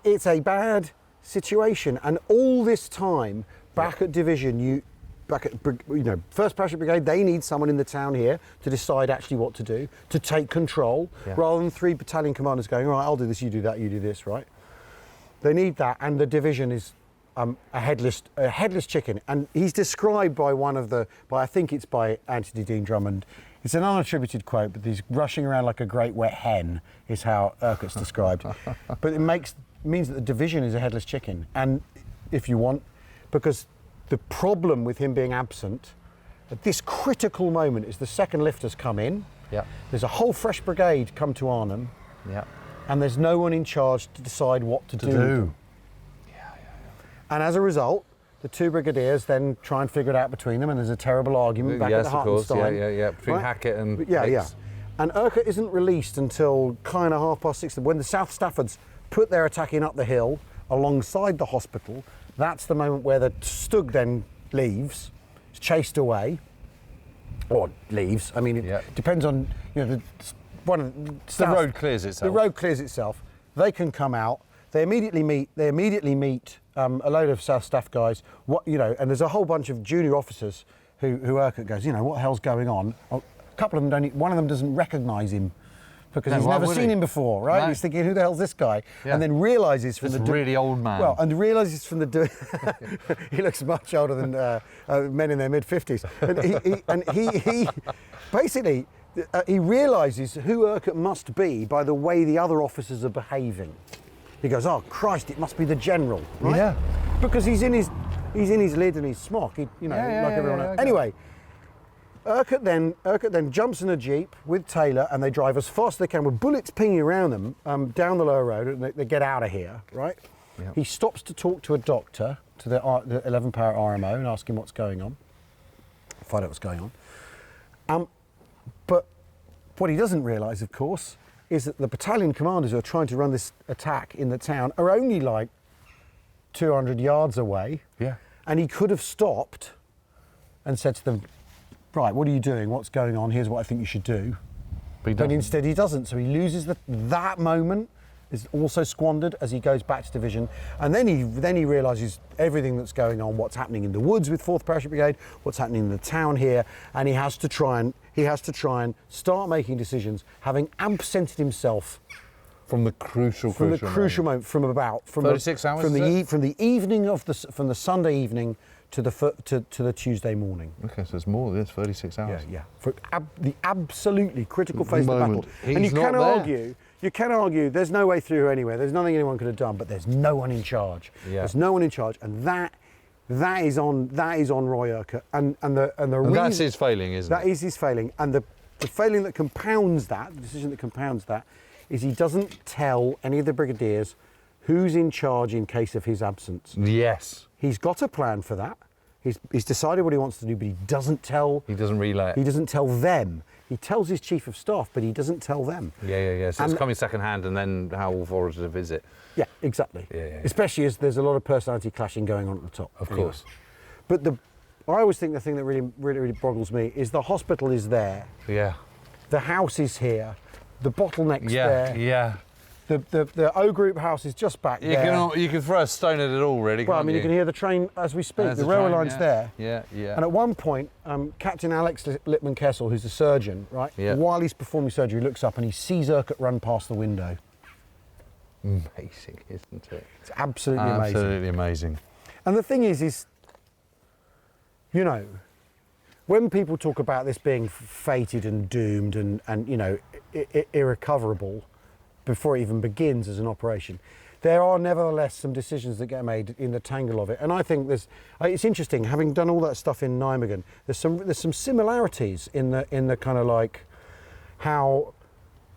It's a bad situation, and all this time back at division, First Parachute Brigade, they need someone in the town here to decide actually what to do, to take control, rather than 3 battalion commanders going, all right, I'll do this, you do that, you do this, right? They need that, and the division is a headless chicken. And he's described by I think it's by Anthony Dean Drummond. It's an unattributed quote, but he's rushing around like a great wet hen, is how Urquhart's described. But it means that the division is a headless chicken, and if you want, because the problem with him being absent at this critical moment is the second lifters come in. Yeah. There's a whole fresh brigade come to Arnhem. Yeah. And there's no one in charge to decide what to do. And as a result, the 2 brigadiers then try and figure it out between them, and there's a terrible argument back at the Hartenstein. Yeah. Between Hackett and Hicks. And Urquhart isn't released until kind of 6:30, when the South Staffords put their attacking up the hill alongside the hospital. That's the moment where the Stug then leaves, is chased away, or leaves. I mean, it depends on, the road clears itself. The road clears itself. They can come out. They immediately meet a load of South Staff guys. And there's a whole bunch of junior officers who Urquhart goes, what the hell's going on? A couple of them one of them doesn't recognise him, because he's never seen him before, right? No. He's thinking, who the hell's this guy? Yeah. And then realises from really old man. Well, and realises from he looks much older than men in their mid-50s. And he basically, he realises who Urquhart must be by the way the other officers are behaving. He goes, oh Christ, it must be the general, right? Yeah. Because he's in his lid and his smock, like everyone else. Anyway. Urquhart then jumps in a Jeep with Taylor, and they drive as fast as they can with bullets pinging around them down the lower road, and they get out of here, right? Yep. He stops to talk to a doctor, to the 11 Power RMO, and ask him what's going on. Find out what's going on. But what he doesn't realise, of course, is that the battalion commanders who are trying to run this attack in the town are only like 200 yards away. Yeah. And he could have stopped and said to them, right, what are you doing? What's going on? Here's what I think you should do. But instead he doesn't. So he loses that moment, is also squandered as he goes back to division. And then he realises everything that's going on, what's happening in the woods with 4th Parachute Brigade, what's happening in the town here, and he has to try and start making decisions, having absented himself from the crucial moment, from 36 hours, from the Sunday evening to the Tuesday morning. Okay, so it's more. It's 36 hours. Yeah. For the absolutely critical phase of the battle. And you can argue. There's no way through anywhere. There's nothing anyone could have done. But there's no one in charge. Yeah. There's no one in charge, and that is on Roy Urquhart. And that's his failing, isn't it? That is his failing, and the failing that compounds that, the decision that compounds that, is he doesn't tell any of the brigadiers who's in charge in case of his absence. Yes. He's got a plan for that. He's decided what he wants to do, but he doesn't tell... He doesn't relay it. He doesn't tell them. He tells his chief of staff, but he doesn't tell them. Yeah. So it's coming second hand, and then how authoritative is it? Yeah, exactly. Yeah. Especially as there's a lot of personality clashing going on at the top. Of course. But I always think the thing that really boggles me is the hospital is there. Yeah. The house is here. The Bottleneck's there. Yeah. The O Group house is just back there. You can throw a stone at it all, really. Well, you can hear the train as we speak. The railway line's there. Yeah. And at one point, Captain Alex Lippman-Kessel, who's the surgeon, right? Yeah. While he's performing surgery, he looks up and he sees Urquhart run past the window. Amazing, isn't it? It's absolutely amazing. Absolutely amazing. And the thing is, when people talk about this being fated and doomed and irrecoverable before it even begins as an operation, there are nevertheless some decisions that get made in the tangle of it. And I think it's interesting, having done all that stuff in Nijmegen, there's some similarities in the kind of like how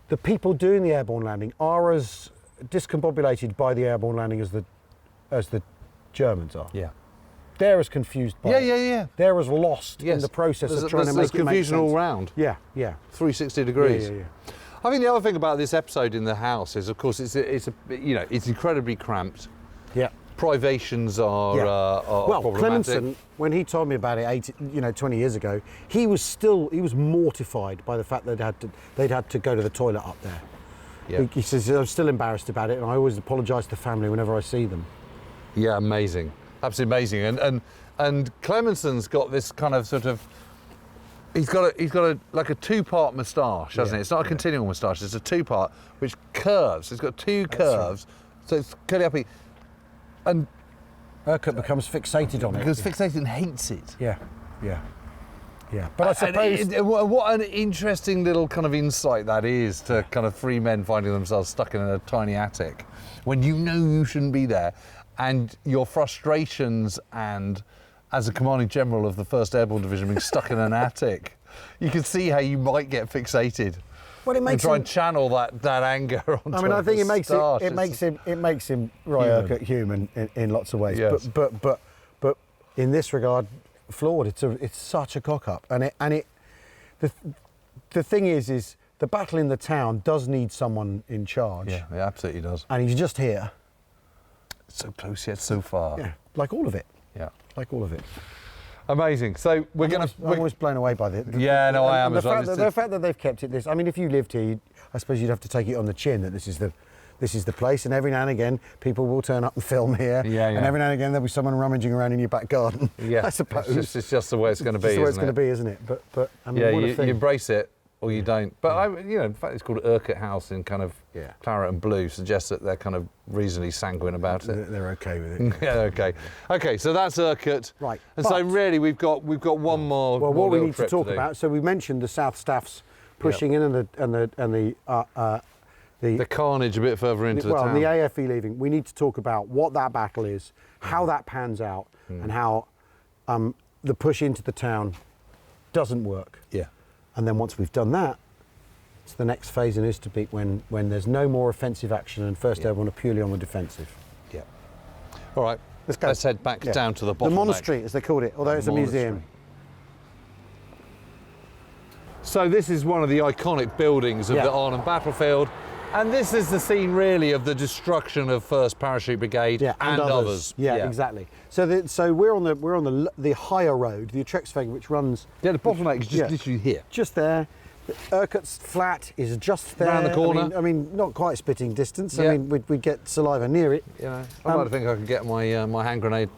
the people doing the airborne landing are as discombobulated by the airborne landing as the Germans are. Yeah. They're as confused by it. Yeah. They're as lost in the process of trying to make it make sense. There's confusion all round. Yeah. 360 degrees. Yeah. I think the other thing about this episode in the house is, of course, it's incredibly cramped. Yeah. Privations are problematic. Clemenson, when he told me about it 20 years ago, he was mortified by the fact that they'd had to go to the toilet up there. Yeah. He says, I'm still embarrassed about it, and I always apologise to the family whenever I see them. Yeah, amazing, absolutely amazing. And Clemenson's got this kind of sort of, he's got a two-part moustache, hasn't it? It's not a continual moustache; it's a two-part which curves. It's got two curves, so it's curly uppy. And Urquhart becomes fixated on it. Becomes fixated and hates it. Yeah. But I suppose what an interesting little kind of insight that is to kind of three men finding themselves stuck in a tiny attic when you know you shouldn't be there, and your frustrations and as a commanding general of the 1st Airborne Division being stuck in an attic, you can see how you might get fixated. Well, it makes and try and channel that anger onto I mean, I think it makes him Roy Urquhart human in lots of ways. Yes. But in this regard, flawed. It's such a cock up, and the thing is the battle in the town does need someone in charge. Yeah, it absolutely does. And he's just here. So close yet so far. Yeah, like all of it. Yeah, like all of it. Amazing. So I'm always blown away by it. I am as well. The fact that they've kept it this. I mean, if you lived here, I suppose you'd have to take it on the chin that this is the place, and every now and again people will turn up and film here. Yeah. And every now and again there'll be someone rummaging around in your back garden. Yeah, I suppose. It's just the way it's going to be. It's the way it's going to be, isn't it? But I mean, you embrace it or you don't. But the fact it's called Urquhart House in kind of claret and blue suggests that they're kind of reasonably sanguine about it. They're okay with it. Yeah, okay. Okay, so that's Urquhart. Right. And so really we've got one more. Well, what we need to talk about. So we mentioned the South Staffs pushing in and the carnage a bit further into the town. Well, the AFE leaving. We need to talk about what that battle is, how that pans out, and how the push into the town doesn't work. Yeah. And then once we've done that, it's the next phase in Oosterbeek when there's no more offensive action and 1st Airborne are purely on the defensive. Yeah. All right. Let's go. Let's head back down to the Bottleneck. The Monastery, as they called it, although it's a museum. So this is one of the iconic buildings of the Arnhem battlefield, and this is the scene really of the destruction of 1st Parachute Brigade and others. Yeah, exactly. So we're on the higher road, the Utrechtsweg, which runs. Yeah, the Bottleneck is just literally here. Just there. Urquhart's flat is just there. Round the corner. I mean, not quite spitting distance. Yeah. I mean, we'd get saliva near it. Yeah. I'd like to think I could get my hand grenade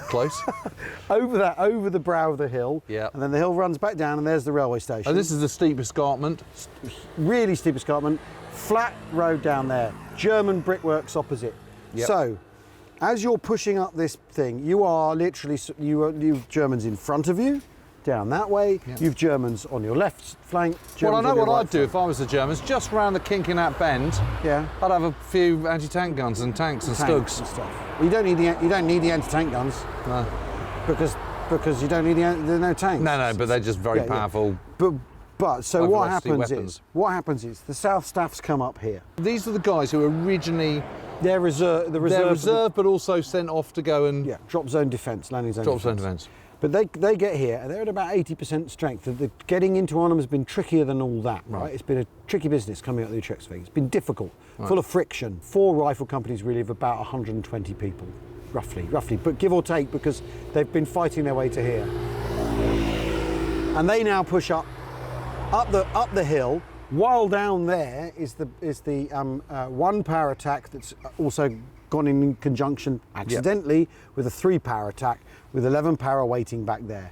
close. over the brow of the hill. Yeah. And then the hill runs back down, and there's the railway station. And this is the steep escarpment. Really steep escarpment. Flat road down there. German brickworks opposite. Yep. So, as you're pushing up this thing, you are literally you've Germans in front of you. Down that way, you've Germans on your left flank. Well, I know what I'd do if I was the Germans. Just round the kink in that bend, I'd have a few anti-tank guns and tanks and stugs and stuff. You don't need the anti-tank guns. No, because you don't need there's no tanks. No, but they're just very powerful. But so what happens is the South Staffs come up here. These are the guys who originally they're reserve, but also sent off to go and drop zone defence, landing zone. Drop zone defence. But they get here, and they're at about 80% strength. The getting into Arnhem has been trickier than all that, right? It's been a tricky business coming out of the Utrechtsweg. It's been difficult, full of friction. 4 rifle companies really of about 120 people, roughly, but give or take, because they've been fighting their way to here. And they now push up the hill, while down there is the 1 power attack that's also gone in conjunction accidentally with a 3 power attack with 11 power waiting back there.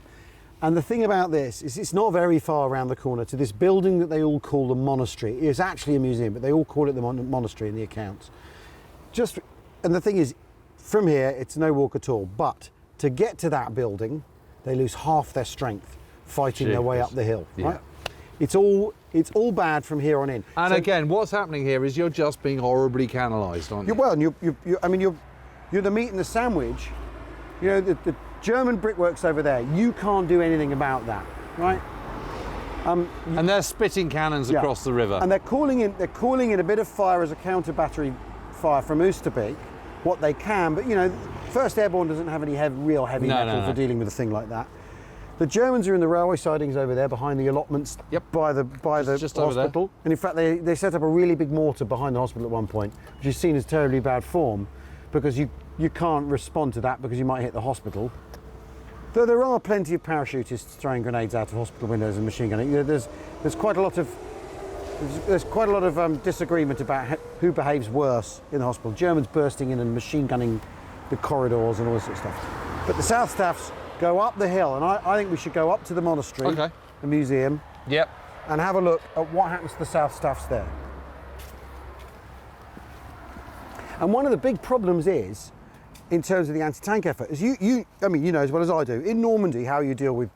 And the thing about this is it's not very far around the corner to this building that they all call the Monastery. It is actually a museum, but they all call it the Monastery in the accounts. And the thing is, from here it's no walk at all, but to get to that building they lose half their strength fighting their way up the hill, right? It's all bad from here on in. And so, again, what's happening here is you're just being horribly canalised, aren't you? You're the meat and the sandwich. You know, the German brickworks over there. You can't do anything about that, right? And they're spitting cannons across the river. And they're calling in a bit of fire as a counter battery fire from Oosterbeek, what they can. But you know, 1st Airborne doesn't have any real heavy metal for dealing with a thing like that. The Germans are in the railway sidings over there behind the allotments by the just over hospital. there. And in fact, they set up a really big mortar behind the hospital at one point, which is seen as terribly bad form because you can't respond to that because you might hit the hospital. Though there are plenty of parachutists throwing grenades out of hospital windows and machine gunning. There's quite a lot of disagreement about who behaves worse in the hospital. Germans bursting in and machine gunning the corridors and all this sort of stuff. But the South Staffs go up the hill, and I think we should go up to the Monastery, the museum, and have a look at what happens to the South Staffs there. And one of the big problems is, in terms of the anti-tank effort, is you know as well as I do, in Normandy how you deal with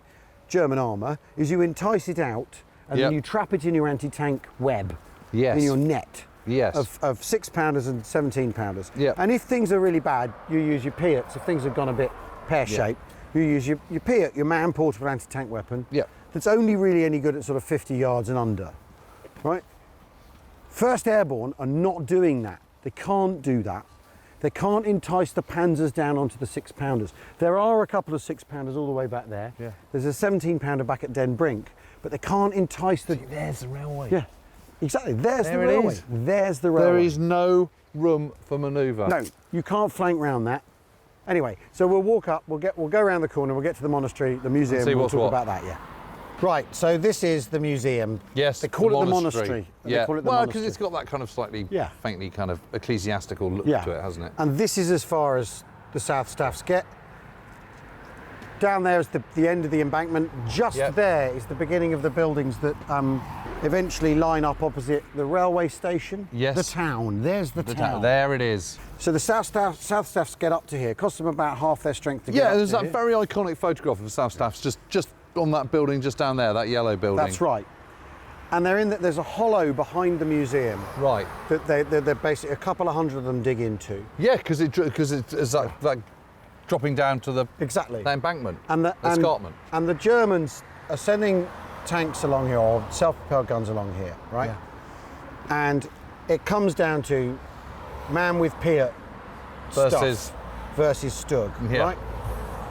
German armour is you entice it out and then you trap it in your anti-tank web, in your net of 6-pounders and 17-pounders. And if things are really bad, you use your Piats. If things have gone a bit pear-shaped, you use your Piat, your man-portable anti-tank weapon, that's only really any good at sort of 50 yards and under, right? 1st Airborne are not doing that. They can't do that. They can't entice the Panzers down onto the 6-pounders. There are a couple of 6-pounders all the way back there. There's a 17-pounder back at Den Brink, but they can't entice the... There's the railway. Yeah, exactly. There's the railway. There's the railway. There is no room for manoeuvre. No, you can't flank round that. Anyway, so we'll walk up, we'll go around the corner, we'll get to the Monastery, the museum, we'll talk about that, Right, so this is the museum. Yes, they call it the Monastery. Yeah, They call it the well, Monastery. because it's got that kind of slightly, faintly kind of ecclesiastical look to it, hasn't it? And this is as far as the South Staffs get. Down there is the end of the embankment. Just there is the beginning of the buildings that eventually line up opposite the railway station. Yes. The town. There's the town. There it is. So the South Staffs get up to here. It costs them about half their strength to get up to here. Yeah, there's that very iconic photograph of the South Staffs just on that building just down there, that yellow building. That's right. And there's a hollow behind the museum. Right. That they're basically a couple of hundred of them dig into. Yeah, because it's like dropping down to the the embankment, and the escarpment. And the Germans are sending tanks along here, or self-propelled guns along here, right? Yeah. And it comes down to man with Piat versus Stug, right?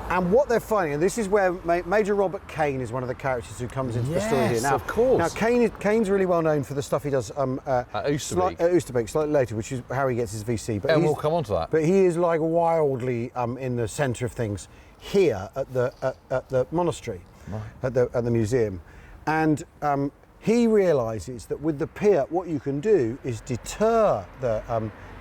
And what they're finding, and this is where Major Robert Kane is one of the characters who comes into the story here. Now, of course. Now, Kane's really well known for the stuff he does at Oosterbeek, slightly later, which is how he gets his VC. But we'll come on to that. But he is like wildly in the centre of things here at the Monastery, at the museum. And he realises that with the Piat, what you can do is deter the...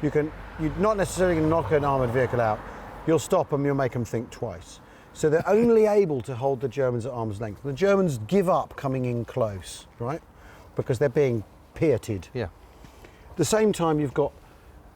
you're not necessarily going to knock an armoured vehicle out. You'll stop them, you'll make them think twice. So they're only able to hold the Germans at arm's length. The Germans give up coming in close, right? Because they're being Piated. Yeah. At the same time, you've got...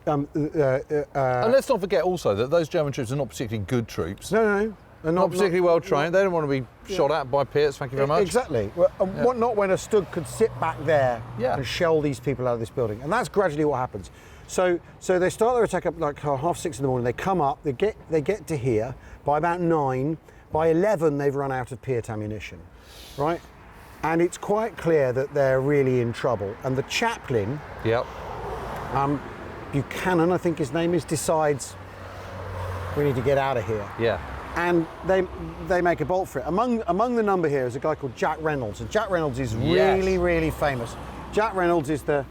and let's not forget also that those German troops are not particularly good troops. No. They're not particularly well trained. They don't want to be shot at by Piats, thank you very much. Exactly. Well, not when a Stug could sit back there and shell these people out of this building. And that's gradually what happens. So they start their attack up like 6:30 in the morning. They come up. They get to here by about 9. By 11, they've run out of Piat ammunition, right? And it's quite clear that they're really in trouble. And the chaplain, Buchanan, I think his name is, decides we need to get out of here. Yeah. And they make a bolt for it. Among the number here is a guy called Jack Reynolds, and Jack Reynolds is really famous. Jack Reynolds is the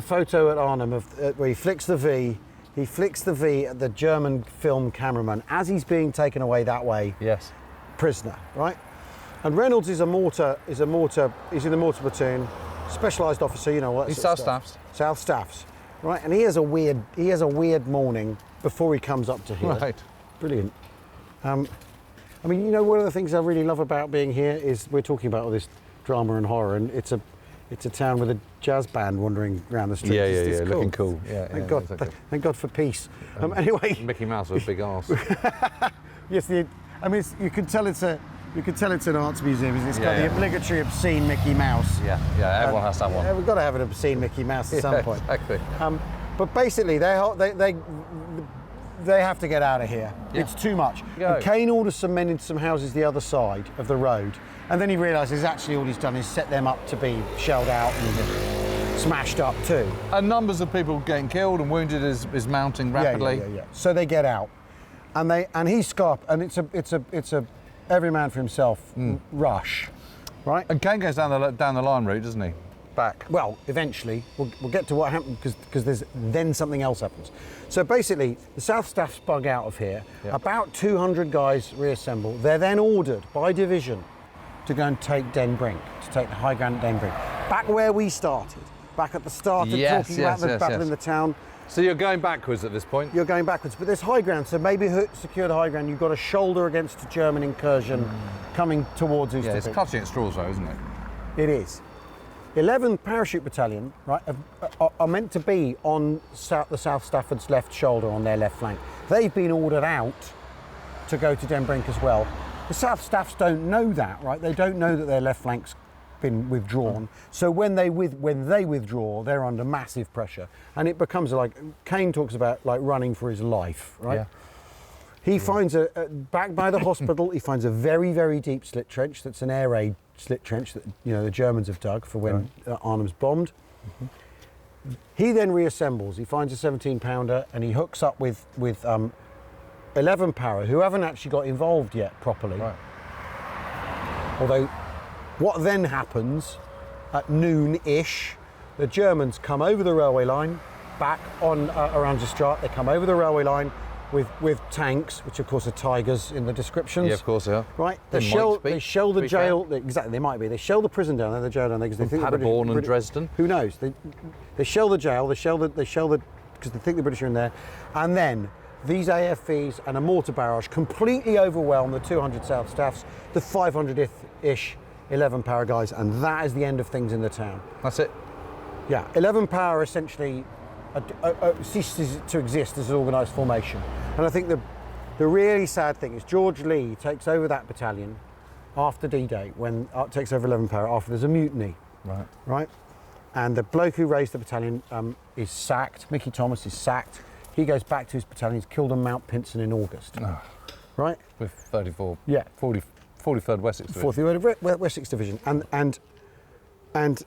photo at Arnhem where he flicks the V. He flicks the V at the German film cameraman as he's being taken away that way. Yes. Prisoner, right? And Reynolds is he's in the mortar platoon, specialised officer, you know what? He's South Staffs. South Staffs, right? And he has a weird morning before he comes up to here. Right. Brilliant. I mean, you know, one of the things I really love about being here is we're talking about all this drama and horror, and it's a town with a jazz band wandering around the streets. Yeah, cool. Looking cool. Yeah, thank God. Exactly. Thank God for peace. Anyway, Mickey Mouse with a big arse. Yes, you can tell it's an arts museum. It's got the obligatory obscene Mickey Mouse. Yeah, everyone has to have one. Yeah, we've got to have an obscene Mickey Mouse at some point. Exactly. But basically, they have to get out of here. Yeah. It's too much. And Kane orders some men into some houses the other side of the road, and then he realises actually all he's done is set them up to be shelled out and smashed up too. And numbers of people getting killed and wounded is mounting rapidly. Yeah. So they get out, and he's scarp, and it's every man for himself rush, right? And Kane goes down the line route, doesn't he? Back. Well, eventually, we'll get to what happened because then something else happens. So basically, the South Staffs bug out of here. Yep. About 200 guys reassemble. They're then ordered by division to go and take Den Brink, to take the high ground at Den Brink. Back where we started, back at the start of talking about the battle in the town. So you're going backwards at this point? You're going backwards, but there's high ground, so maybe secure the high ground. You've got a shoulder against a German incursion coming towards Oosterbeek. Yeah, it's clutching at straws though, isn't it? It is. 11th Parachute Battalion, right, are meant to be on the South Stafford's left shoulder on their left flank. They've been ordered out to go to Den Brink as well. The South Staffs don't know that, right? They don't know that their left flank's been withdrawn. So when they withdraw, they're under massive pressure, and it becomes like Kane talks about like running for his life, right? Yeah. He finds back by the hospital. He finds a very, very deep slit trench. That's an air raid slit trench that the Germans have dug for when Arnhem's bombed. Mm-hmm. He then reassembles. He finds a 17-pounder and he hooks up with 11 Para, who haven't actually got involved yet properly. Right. Although, what then happens at noon-ish, the Germans come over the railway line, back on around the Strat. They come over the railway line with tanks, which of course are Tigers in the descriptions. Yeah, of course they are. Right. They shell the jail. Exactly, they might be. They shell the prison down there, the jail down there, because they think Paderborn and Dresden. Who knows? They shell the jail. They shell the because they think the British are in there, and then these AFVs and a mortar barrage completely overwhelm the 200 South Staffs, the 500-ish 11 Para guys, and that is the end of things in the town. That's it. Yeah, 11 Para essentially ceases to exist as an organised formation. And I think the really sad thing is George Lee takes over that battalion after D-Day, when takes over 11 Para after there's a mutiny. Right? And the bloke who raised the battalion is sacked. Mickey Thomas is sacked. He goes back to his battalion. He's killed on Mount Pinson in August. Oh. Right? With 34. Yeah. 43rd Wessex Division. 43rd Wessex Division. And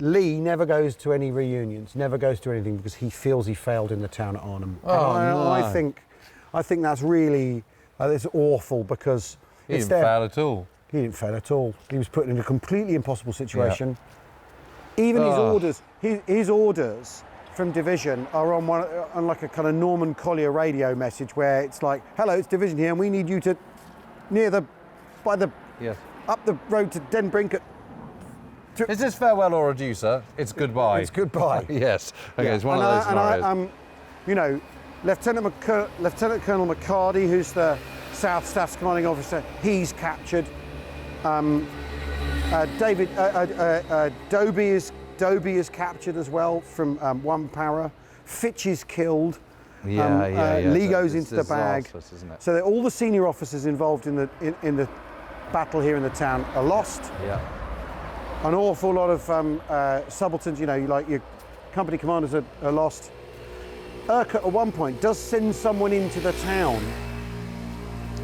Lee never goes to any reunions, never goes to anything, because he feels he failed in the town at Arnhem. No. I think that's really it's awful, because he didn't fail at all. He didn't fail at all. He was put in a completely impossible situation. Yeah. Even his orders from division are on like a kind of Norman Collier radio message, where it's like, "Hello, it's division here, and we need you to up the road to Den Brink." Is this farewell or adieu, sir? It's goodbye. It's goodbye. Yes. Okay, it's one of those scenarios. Lieutenant Colonel McCarty, who's the South Staff's commanding officer, he's captured. Doby is captured as well from 1 Para. Fitch is killed. Lee goes into the bag. Isn't it? So all the senior officers involved in the battle here in the town are lost. Yeah. An awful lot of subalterns, like your company commanders are lost. Urquhart at one point does send someone into the town.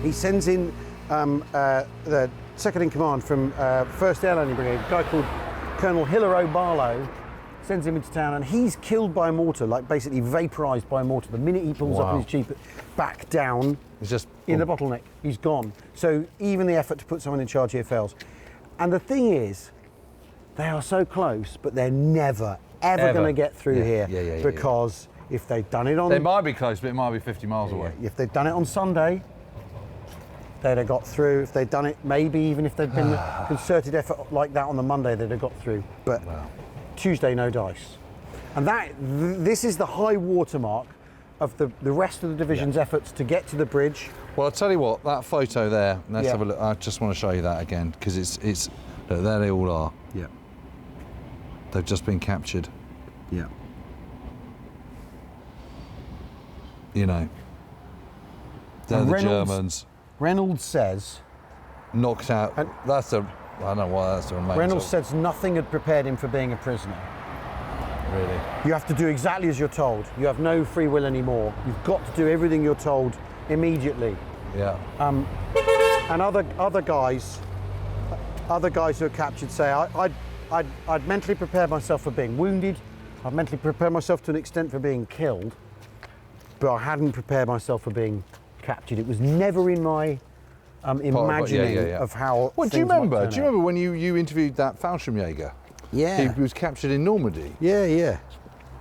He sends in the second in command from 1st Air Landing Brigade, a guy called Colonel Hilary Barlow, sends him into town, and he's killed by a mortar, like basically vaporised by a mortar. The minute he pulls up in his jeep, back down, it's just in the bottleneck, he's gone. So even the effort to put someone in charge here fails. And the thing is, they are so close, but they're never, ever going to get through here, because if they'd done it on... They might be close, but it might be 50 miles away. If they'd done it on Sunday, they'd have got through. If they'd done it, maybe even if there'd been a concerted effort like that on the Monday, they'd have got through. But Tuesday, no dice. And this is the high watermark of the rest of the division's efforts to get to the bridge. Well, I'll tell you what, that photo there, let's have a look. I just want to show you that again, because it's look, there they all are. Yeah. They've just been captured. Yeah. They're the Germans. Reynolds says... Knocked out. I don't know why that's a remains. Reynolds says nothing had prepared him for being a prisoner. Really? You have to do exactly as you're told. You have no free will anymore. You've got to do everything you're told immediately. Yeah. And other guys who are captured say, I'd mentally prepared myself for being wounded. I'd mentally prepared myself to an extent for being killed, but I hadn't prepared myself for being captured. It was never in my imagining of how. Well, do you remember? Do you remember when you interviewed that Fallschirmjäger? Yeah. He was captured in Normandy. Yeah, yeah.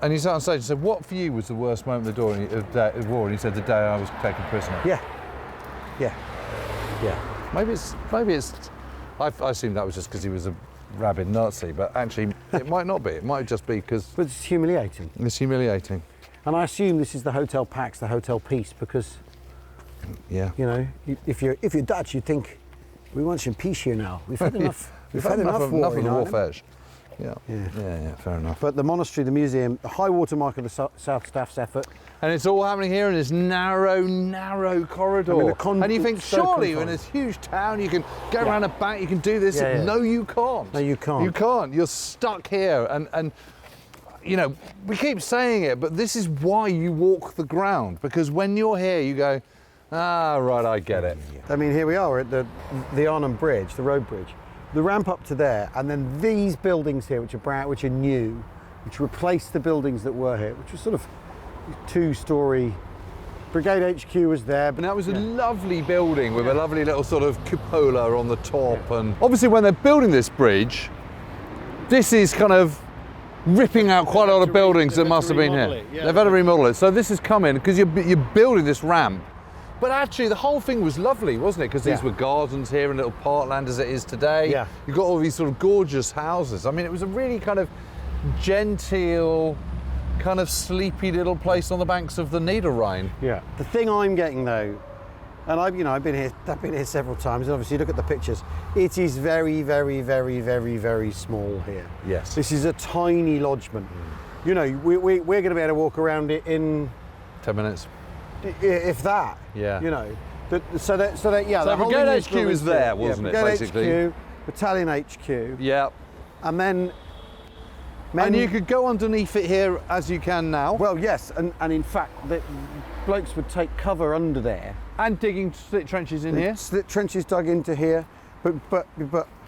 And he sat on stage and said, "What for you was the worst moment of the war?" And he said, "The day I was taken prisoner." Yeah. Yeah. Yeah. Maybe it's. I assume that was just because he was a rabid Nazi, but actually it might not be. It might just be because. But it's humiliating. It's humiliating. And I assume this is the Hotel Pax, the Hotel Peace, because. Yeah. You know, if you're Dutch, you think we want some peace here now. We've had enough. We've had enough war. Enough of the Wolfheze. Yeah, fair enough. But the monastery, the museum, the high water mark of the South Staff's effort. And it's all happening here in this narrow corridor. I mean, and you think, surely in this huge town you can go around the back, you can do this. Yeah, yeah. No, you can't. No, you can't. You can't. You're stuck here. And you know, we keep saying it, but this is why you walk the ground. Because when you're here, you go, right, I get it. I mean, here we are at the Arnhem Bridge, the road bridge. The ramp up to there, and then these buildings here, which are new, which replace the buildings that were here, which was sort of two-storey. Brigade HQ was there. And that was a lovely building with a lovely little sort of cupola on the top. And obviously when they're building this bridge, this is kind of ripping out quite a lot of buildings that must have been here. They've had to remodel it. So this has come in because you're building this ramp. But actually, the whole thing was lovely, wasn't it? Because these were gardens here and little parkland as it is today. Yeah. You've got all these sort of gorgeous houses. I mean, it was a really kind of genteel, kind of sleepy little place on the banks of the Niederrhein. Yeah. The thing I'm getting though, and I've been here several times, and obviously look at the pictures. It is very, very, very, very, very small here. Yes. This is a tiny lodgement. You know, we're going to be able to walk around it in 10 minutes. If that, yeah, you know, so the Brigade HQ is there, wasn't it? Basically, HQ, Battalion HQ, yeah, and then, and you could go underneath it here as you can now. Well, yes, and in fact, the blokes would take cover under there and digging slit trenches in here. Slit trenches dug into here, but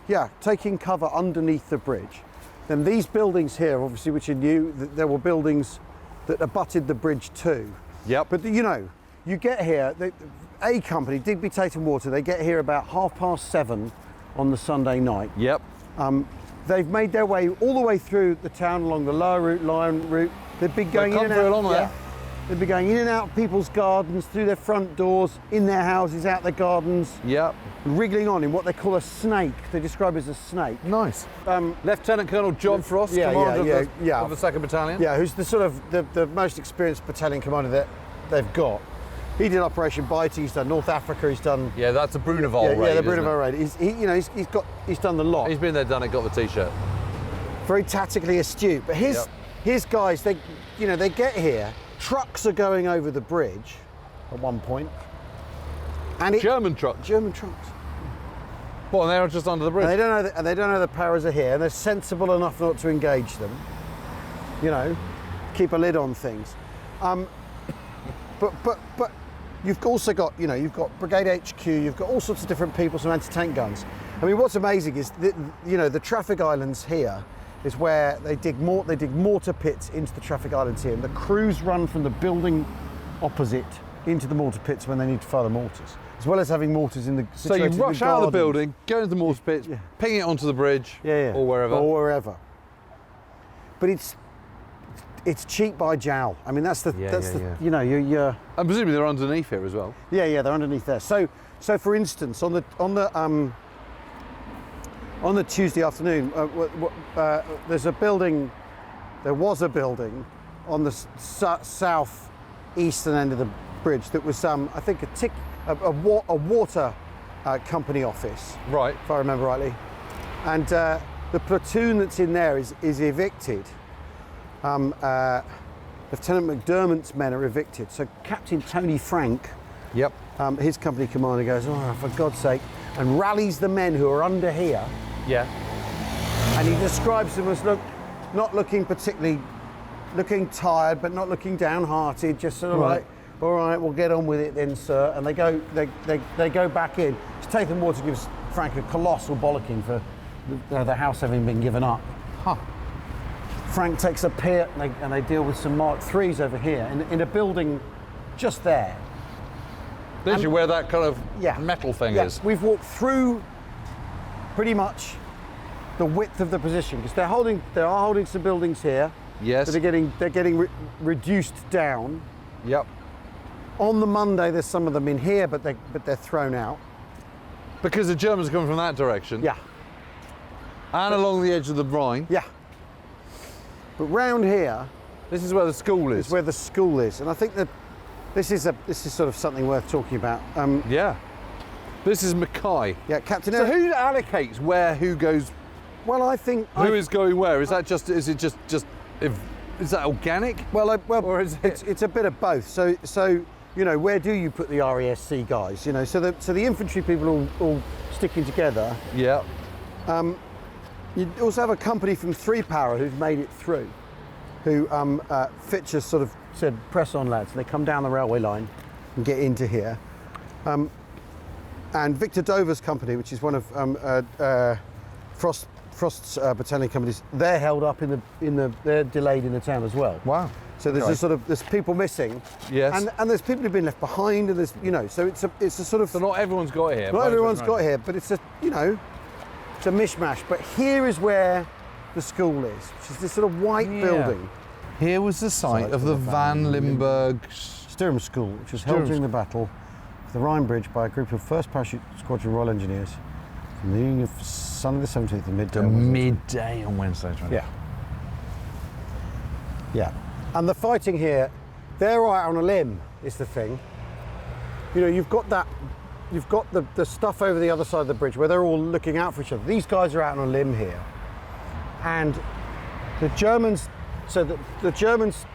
yeah, taking cover underneath the bridge. Then these buildings here, obviously, which are new, there were buildings that abutted the bridge too. Yep. But you know, you get here, a company, Digby Tate and Water, they get here about 7:30 on the Sunday night. Yep. They've made their way all the way through the town along the lower route, Lion route. They've been going in and out. They've been going in and out of people's gardens, through their front doors, in their houses, out their gardens. Yep. Wriggling on in what they call a snake. They describe it as a snake. Nice. Lieutenant Colonel John Frost, commander of the 2nd Battalion. Yeah, who's the sort of the most experienced battalion commander that they've got. He did Operation Bite. He's done North Africa. He's done. Yeah, that's the Bruneval raid. Yeah, the Bruneval raid. He's done the lot. He's been there, done it, got the T-shirt. Very tactically astute. But his guys, they get here. Trucks are going over the bridge at one point. And German trucks. Well, they're just under the bridge. And they don't know the powers are here, and they're sensible enough not to engage them. You know, keep a lid on things. But you've also got, you've got Brigade HQ, you've got all sorts of different people, some anti-tank guns. I mean, what's amazing is the traffic islands here is where they dig mortar pits into the traffic islands here, and the crews run from the building opposite into the mortar pits when they need to fire the mortars, as well as having mortars in the. So you rush out of the building, go into the mortar pits, ping it onto the bridge, or wherever. But it's cheap by jowl. I mean, that's the you're. And presumably they're underneath here as well. Yeah, they're underneath there. So for instance, on the Tuesday afternoon, there's a building. There was a building on the south eastern end of the bridge that was, I think, a water company office. Right. If I remember rightly. And the platoon that's in there is evicted. Lieutenant McDermott's men are evicted. So Captain Tony Frank, his company commander, goes, "Oh, for God's sake," and rallies the men who are under here. Yeah. And he describes them as looking tired, but not looking downhearted, just sort of like, "All right, we'll get on with it then, sir." And they go back in. Tate Water gives Frank a colossal bollocking for the house having been given up. Frank takes a pit and they deal with some Mark IIIs over here in a building just there. Literally where that kind of metal thing is. We've walked through pretty much the width of the position because they are holding some buildings here. Yes. They're getting reduced down. Yep. On the Monday, there's some of them in here, but they're thrown out. Because the Germans come from that direction. Yeah. And along the edge of the Rhine. Yeah. But round here, this is where the school is. Is where the school is, and I think that this is sort of something worth talking about. Yeah. This is Mackay. Yeah, Captain. So who allocates where who goes? Well, I think who is going where? Is that just? Is it just? Is that organic? Well, or is it's a bit of both. So you know, where do you put the RESC guys? You know, so the infantry people all sticking together. Yeah. You also have a company from 3 Power who's made it through, who Fitch has sort of said, press on lads, and they come down the railway line and get into here. And Victor Dover's company, which is one of Frost's battalion companies, they're held up they're delayed in the town as well. Wow. So there's people missing. Yes. And there's people who've been left behind, and there's, you know, so it's a sort of. So not everyone's got here. Not everyone's got here, but it's a, you know, it's a mishmash. But here is where the school is, which is this sort of white building. Here was the site of the Van Limburg Sturm School, which was held during the battle of the Rhine Bridge by a group of 1st Parachute Squadron Royal Engineers from the evening of Sunday the 17th to midday. Midday on Wednesday. Yeah. Yeah. And the fighting here, they're out on a limb, is the thing. You know, you've got the stuff over the other side of the bridge where they're all looking out for each other. These guys are out on a limb here. And the Germans, the Germans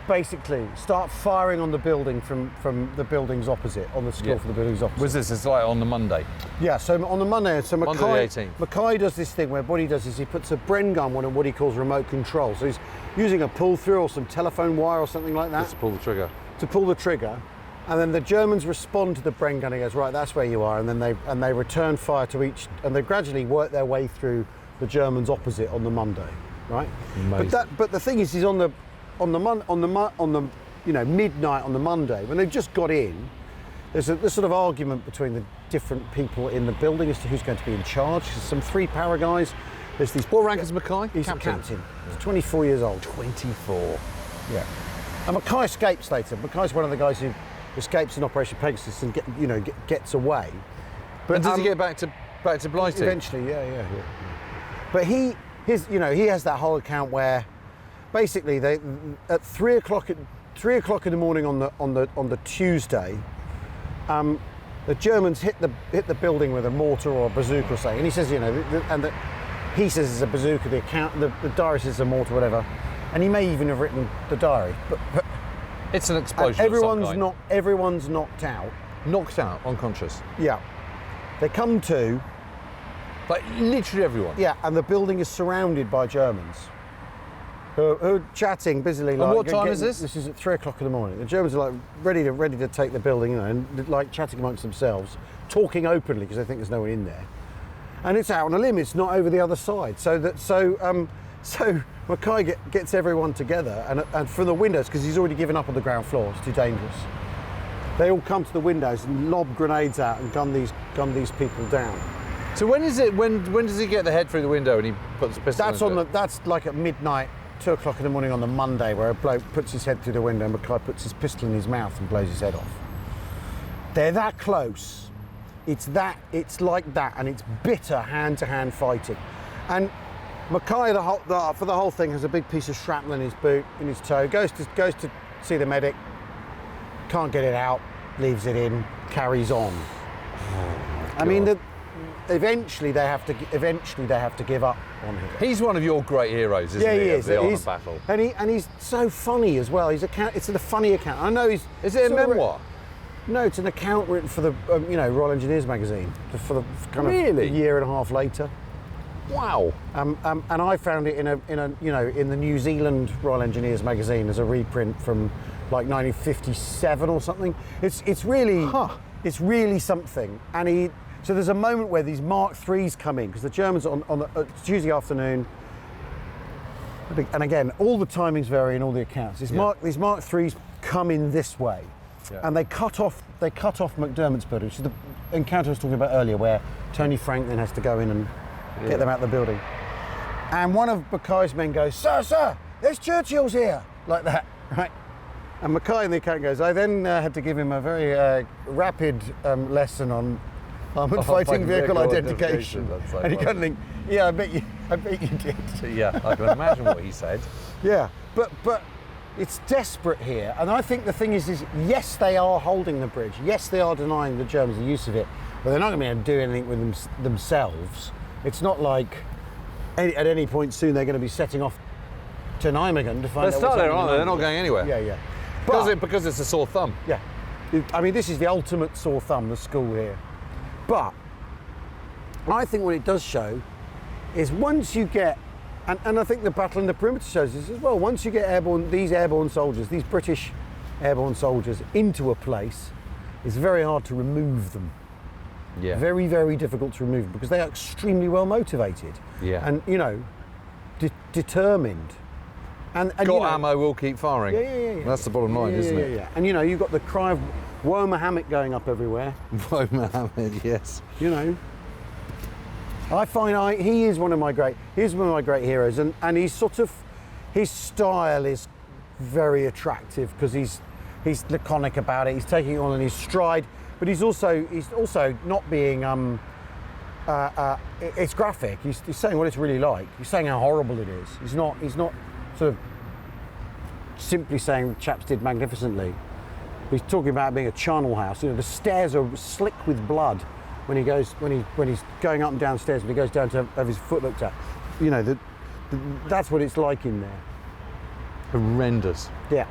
basically start firing on the building from the buildings opposite, on the school for the buildings opposite. Was this? It's like on the Monday? Yeah, so on the Monday, so Monday the 18th. Mackay does this thing where what he does is he puts a Bren gun on what he calls remote control. So he's using a pull through or some telephone wire or something like that. Just to pull the trigger. To pull the trigger. And then the Germans respond to the Bren gun and goes, right, that's where you are. And then they return fire to each, and they gradually work their way through the Germans opposite on the Monday, right? Amazing. But the thing is on the you know, midnight on the Monday, when they've just got in, there's this sort of argument between the different people in the building as to who's going to be in charge. There's some 3 Power guys. There's these. What rank is Mackay? He's captain. He's 24 years old. 24. Yeah. And Mackay escapes later. Mackay's one of the guys who escapes in Operation Pegasus and gets away. But and does he get back to Blighty? Eventually, yeah. But he has that whole account where basically they at 3 o'clock in the morning on the Tuesday, the Germans hit the building with a mortar or a bazooka or something, and he says, he says it's a bazooka. The diary says it's a mortar, whatever, and he may even have written the diary, but it's an explosion. Everyone's knocked out. Knocked out, unconscious. Yeah, they come to. Like literally everyone. Yeah, and the building is surrounded by Germans who are chatting busily. And what time is this? This is at 3 o'clock in the morning. The Germans are like ready to take the building, and like chatting amongst themselves, talking openly because they think there's no one in there. And it's out on a limb. It's not over the other side. So Mackay gets everyone together, and from the windows, because he's already given up on the ground floor. It's too dangerous. They all come to the windows and lob grenades out and gun these people down. So when is it? When does he get the head through the window and he puts the pistol? That's like at midnight, 2 o'clock in the morning on the Monday, where a bloke puts his head through the window and Mackay puts his pistol in his mouth and blows his head off. They're that close. It's like that, and it's bitter hand-to-hand fighting. And Mackay, for the whole thing, has a big piece of shrapnel in his boot, in his toe. Goes to see the medic. Can't get it out. Leaves it in. Carries on. I mean, eventually they have to give up on him. He's one of your great heroes, isn't he? Yeah, he is. The Honour Battle. And he's so funny as well. It's a funny account. I know he's. Is it a memoir? No, it's an account written for the Royal Engineers magazine for the kind of a year and a half later. Wow. And I found it in the New Zealand Royal Engineers magazine as a reprint from like 1957 or something. It's really something. And so there's a moment where these Mark IIIs come in, because the Germans on Tuesday afternoon, and again all the timings vary in all the accounts. These Mark IIIs come in this way, and they cut off McDermott's building, which is the encounter I was talking about earlier, where Tony Frank then has to go in and get them out of the building. And one of Mackay's men goes, "Sir, there's Churchill's here," like that, right? And Mackay in the account goes, "I then had to give him a very rapid lesson on armoured fighting vehicle identification." And you kind of think, yeah, I bet you did. Yeah, I can imagine what he said. Yeah, but it's desperate here, and I think the thing is yes, they are holding the bridge. Yes, they are denying the Germans the use of it, but they're not going to be able to do anything with themselves. It's not like at any point soon they're going to be setting off to Nijmegen to find out what's happening. They're still there, aren't they? They're not going anywhere. Yeah. Because it's a sore thumb. Yeah. I mean, this is the ultimate sore thumb, the school here. But I think what it does show is once you get, and I think the battle in the perimeter shows this as well, once you get these airborne soldiers, these British airborne soldiers into a place, it's very hard to remove them. Yeah. Very, very difficult to remove them because they are extremely well motivated. Yeah. And, determined. And got ammo, will keep firing. Yeah. That's the bottom line, isn't it? Yeah. And you've got the cry of Woe Mohammed going up everywhere. Woe Mohammed, yes. I find he is one of my great heroes, and he's his style is very attractive because he's laconic about it. He's taking it all in his stride, but he's also not being it's graphic. He's saying what it's really like. He's saying how horrible it is. He's not sort of simply saying the chaps did magnificently. He's talking about being a charnel house. The stairs are slick with blood when he's going up and down stairs, when he goes down to have his foot looked at. That's what it's like in there. Horrendous. Yeah.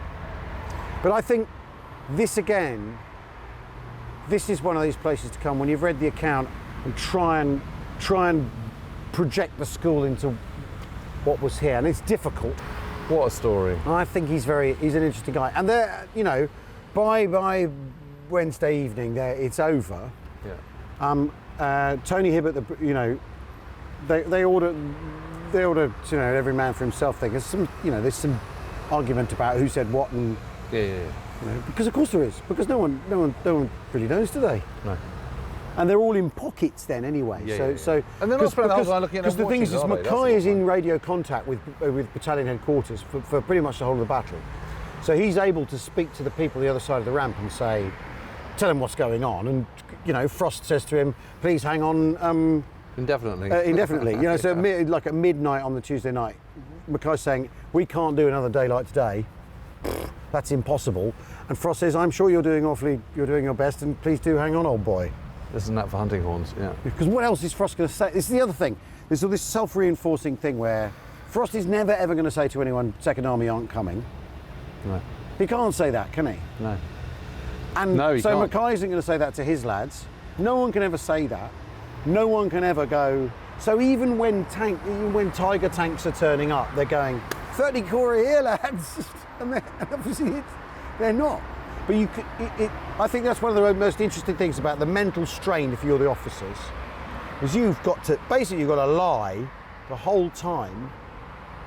But I think this is one of these places to come when you've read the account and try and project the school into what was here, and it's difficult. What a story. I think he's an interesting guy, and there, by Wednesday evening, it's over. Yeah. Tony Hibbert, they order every man for himself thing. There's some argument about who said what, and because of course there is, because no one really knows, do they? No. And they're all in pockets then anyway. So and they're not spending the whole time looking at because the thing is Mackay is in radio contact with battalion headquarters for pretty much the whole of the battle. So he's able to speak to the people the other side of the ramp and tell him what's going on. And Frost says to him, "Please hang on indefinitely." Indefinitely. So like at midnight on the Tuesday night, Mackay's saying, "We can't do another day like today. That's impossible." And Frost says, "I'm sure you're doing your best, and please do hang on, old boy." Isn't that for hunting horns? Yeah. Because what else is Frost going to say? This is the other thing. There's all this self-reinforcing thing where Frost is never ever going to say to anyone, "Second Army aren't coming." No. He can't say that, can he? No. And no, he so can't. Mackay isn't going to say that to his lads. No one can ever say that. No one can ever go. So even when Tiger tanks are turning up, they're going, 30 Corps here, lads. And obviously they're not. But I think that's one of the most interesting things about the mental strain if you're the officers, is you've got to lie the whole time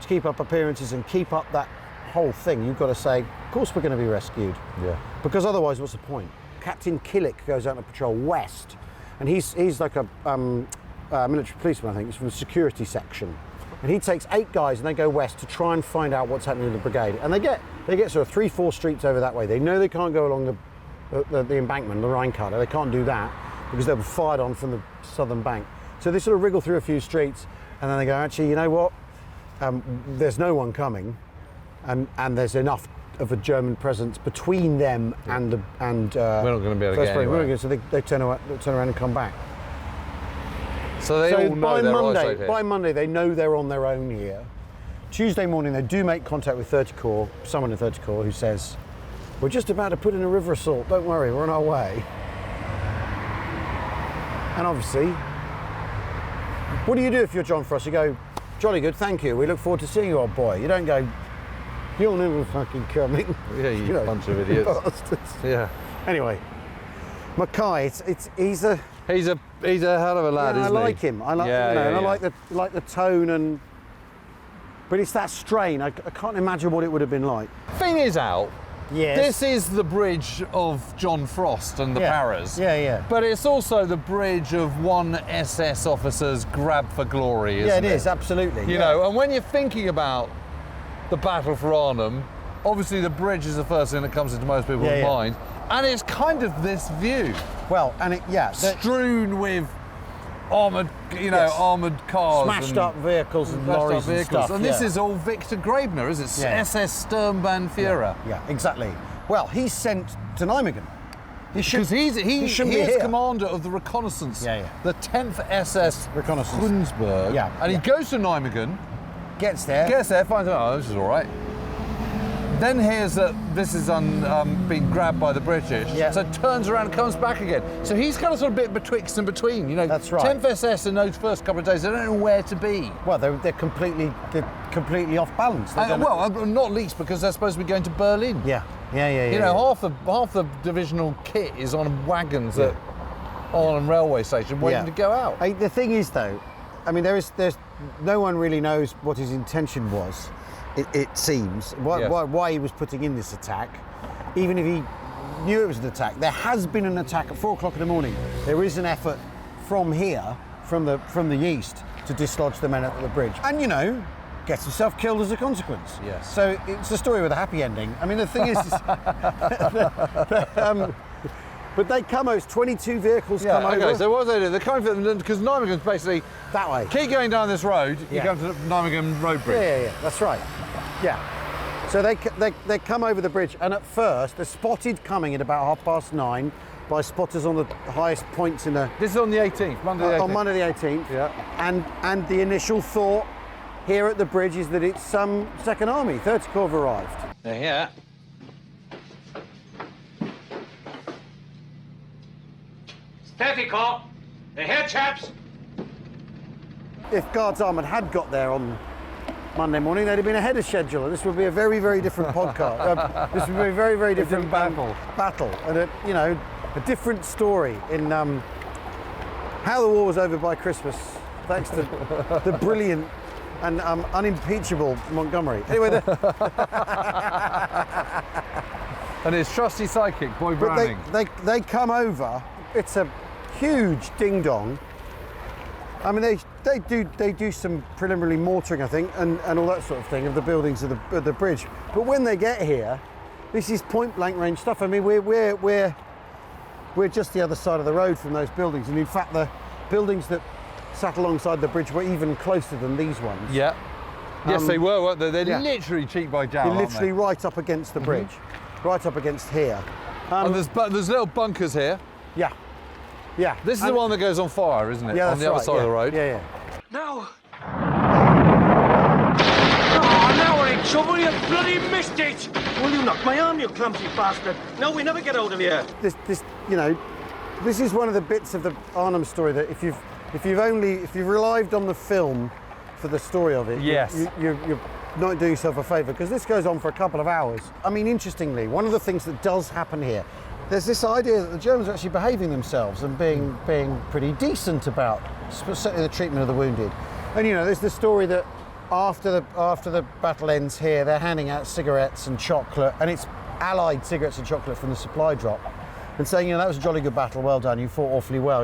to keep up appearances and keep up that whole thing. You've got to say, of course we're going to be rescued. Yeah. Because otherwise, what's the point? Captain Killick goes out on a patrol west, and he's like a military policeman, I think. He's from the security section. And he takes 8 guys and they go west to try and find out what's happening with the brigade. And they get sort of 3-4 streets over that way. They know they can't go along the embankment, the Rheinkader. They can't do that because they'll be fired on from the southern bank. So they sort of wriggle through a few streets, and then they go, actually, you know what? There's no one coming, and there's enough of a German presence between them and we're not going to be able to get anywhere. So they turn around and come back. So they all know they're isolated here. By Monday, they know they're on their own here. Tuesday morning, they do make contact with 30 Corps, someone in 30 Corps who says, "We're just about to put in a river assault, don't worry, we're on our way." And obviously, what do you do if you're John Frost? You go, "Jolly good, thank you, we look forward to seeing you, old boy." You don't go, "You're never fucking coming." Yeah, you bunch of idiots. Bastards. Yeah. Anyway, Mackay, he's a hell of a lad, isn't he? I like him. I like the tone, but it's that strain. I can't imagine what it would have been like. Thing is, Al, this is the bridge of John Frost and the Paras. Yeah, yeah. But it's also the bridge of one SS officer's grab for glory, isn't it? Yeah, it is, absolutely. You know, and when you're thinking about the battle for Arnhem, obviously the bridge is the first thing that comes into most people's mind, and it's kind of this view. Well, and strewn with armoured, armoured cars, smashed up vehicles and lorries and stuff. And this is all Victor Graebner, is it? SS Sturmbannführer. Yeah, exactly. Well, he's sent to Nijmegen. Because he's commander of the reconnaissance, the 10th SS reconnaissance, Hunsberg, and he goes to Nijmegen, gets there, finds out, oh, this is all right. Then hears that this is been grabbed by the British, so turns around and comes back again. So he's kind of sort of a bit betwixt and between, you know. That's right. 10th SS in those first couple of days, they don't know where to be. Well, they're completely off balance. Not least because they're supposed to be going to Berlin. Yeah. You know, half the divisional kit is on wagons at Arnhem railway station waiting to go out. The thing is, though, I mean, there's no one really knows what his intention was. It seems why he was putting in this attack, even if he knew it was an attack. There has been an attack at 4 o'clock in the morning. There is an effort from here, from the east, to dislodge the men at the bridge, and gets himself killed as a consequence. Yes. So it's a story with a happy ending. I mean, the thing is, but they come over. 22 vehicles come over. Okay, so what do? They're coming for them because Nijmegen's basically that way. Keep going down this road. You come to the Nijmegen road bridge. Yeah, that's right. Yeah. So they come over the bridge, and at first they're spotted coming at about 9:30 by spotters on the highest points in the. This is on the 18th, Monday the 18th. On Monday the 18th. Yeah. And the initial thought here at the bridge is that it's some Second Army. 30 Corps have arrived. They're here. Steady, Corps. They're here, chaps. If Guards Armoured had got there on Monday morning, they'd have been ahead of schedule, and this would be a very, very different podcast. This would be a very, very different battle, and a different story in how the war was over by Christmas, thanks to the brilliant and unimpeachable Montgomery. Anyway, and his trusty psychic, Boy Browning. They come over. It's a huge ding dong. I mean, they do some preliminary mortaring, I think, and all that sort of thing of the buildings of the bridge. But when they get here, this is point blank range stuff. I mean, we're just the other side of the road from those buildings, and in fact, the buildings that sat alongside the bridge were even closer than these ones. Yeah. Yes, they were, weren't they? They're literally cheek by jowl. They're literally right up against the bridge, right up against here. And there's little bunkers here. Yeah. Yeah. This is the one that goes on fire, isn't it? Yeah, on the other side of the road. Yeah. No. Oh, now we're in trouble. You bloody missed it. Will you knock my arm, you clumsy bastard? No, we never get out of here. This is one of the bits of the Arnhem story that if you've relied on the film for the story of it, you're not doing yourself a favour, because this goes on for a couple of hours. I mean, interestingly, one of the things that does happen here, there's this idea that the Germans are actually behaving themselves and being pretty decent about certainly the treatment of the wounded. And there's the story that after the battle ends here, they're handing out cigarettes and chocolate, and it's Allied cigarettes and chocolate from the supply drop, and saying, that was a jolly good battle, well done, you fought awfully well,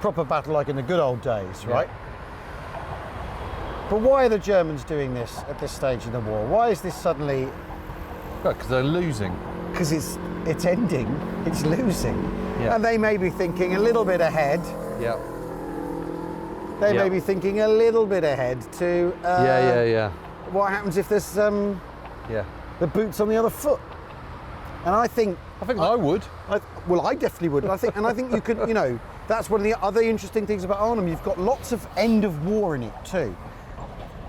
proper battle like in the good old days, right? But why are the Germans doing this at this stage in the war? Why is this suddenly? Well, because they're losing. Because it's ending, it's losing. Yeah. And they may be thinking a little bit ahead. Yeah. They may be thinking a little bit ahead to what happens if there's the boots on the other foot. And I think I would. I definitely would. And I think you could, that's one of the other interesting things about Arnhem. You've got lots of end of war in it too.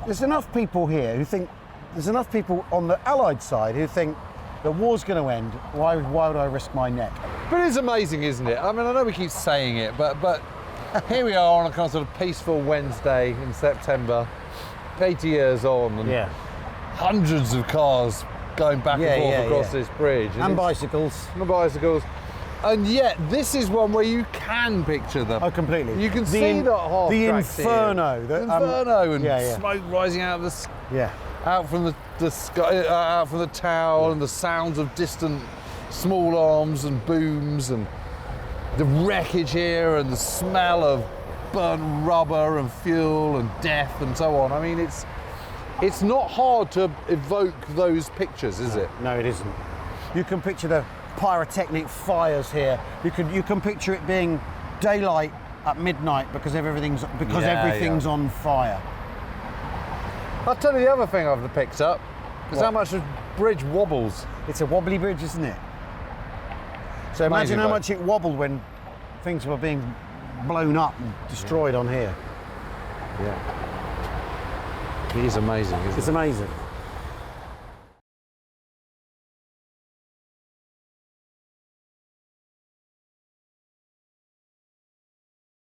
There's enough people here who think, there's enough people on the Allied side who think the war's going to end. Why would I risk my neck? But it's amazing, isn't it? I mean, I know we keep saying it, but here we are on a kind of sort of peaceful Wednesday in September, 80 years on, and hundreds of cars going back and forth across this bridge. And bicycles. And yet, this is one where you can picture them. Oh, completely. You can see that half the inferno. The inferno and smoke rising out of out from the the sky, out from the town, and the sounds of distant small arms and booms, and the wreckage here, and the smell of burnt rubber and fuel and death and so on. I mean, it's not hard to evoke those pictures, is it? No, it isn't. You can picture the pyrotechnic fires here. You can picture it being daylight at midnight because everything's on fire. I'll tell you the other thing I've picked up is how much the bridge wobbles. It's a wobbly bridge, isn't it? So imagine how much it wobbled when things were being blown up and destroyed on here. Yeah. It is amazing, isn't it? It's amazing.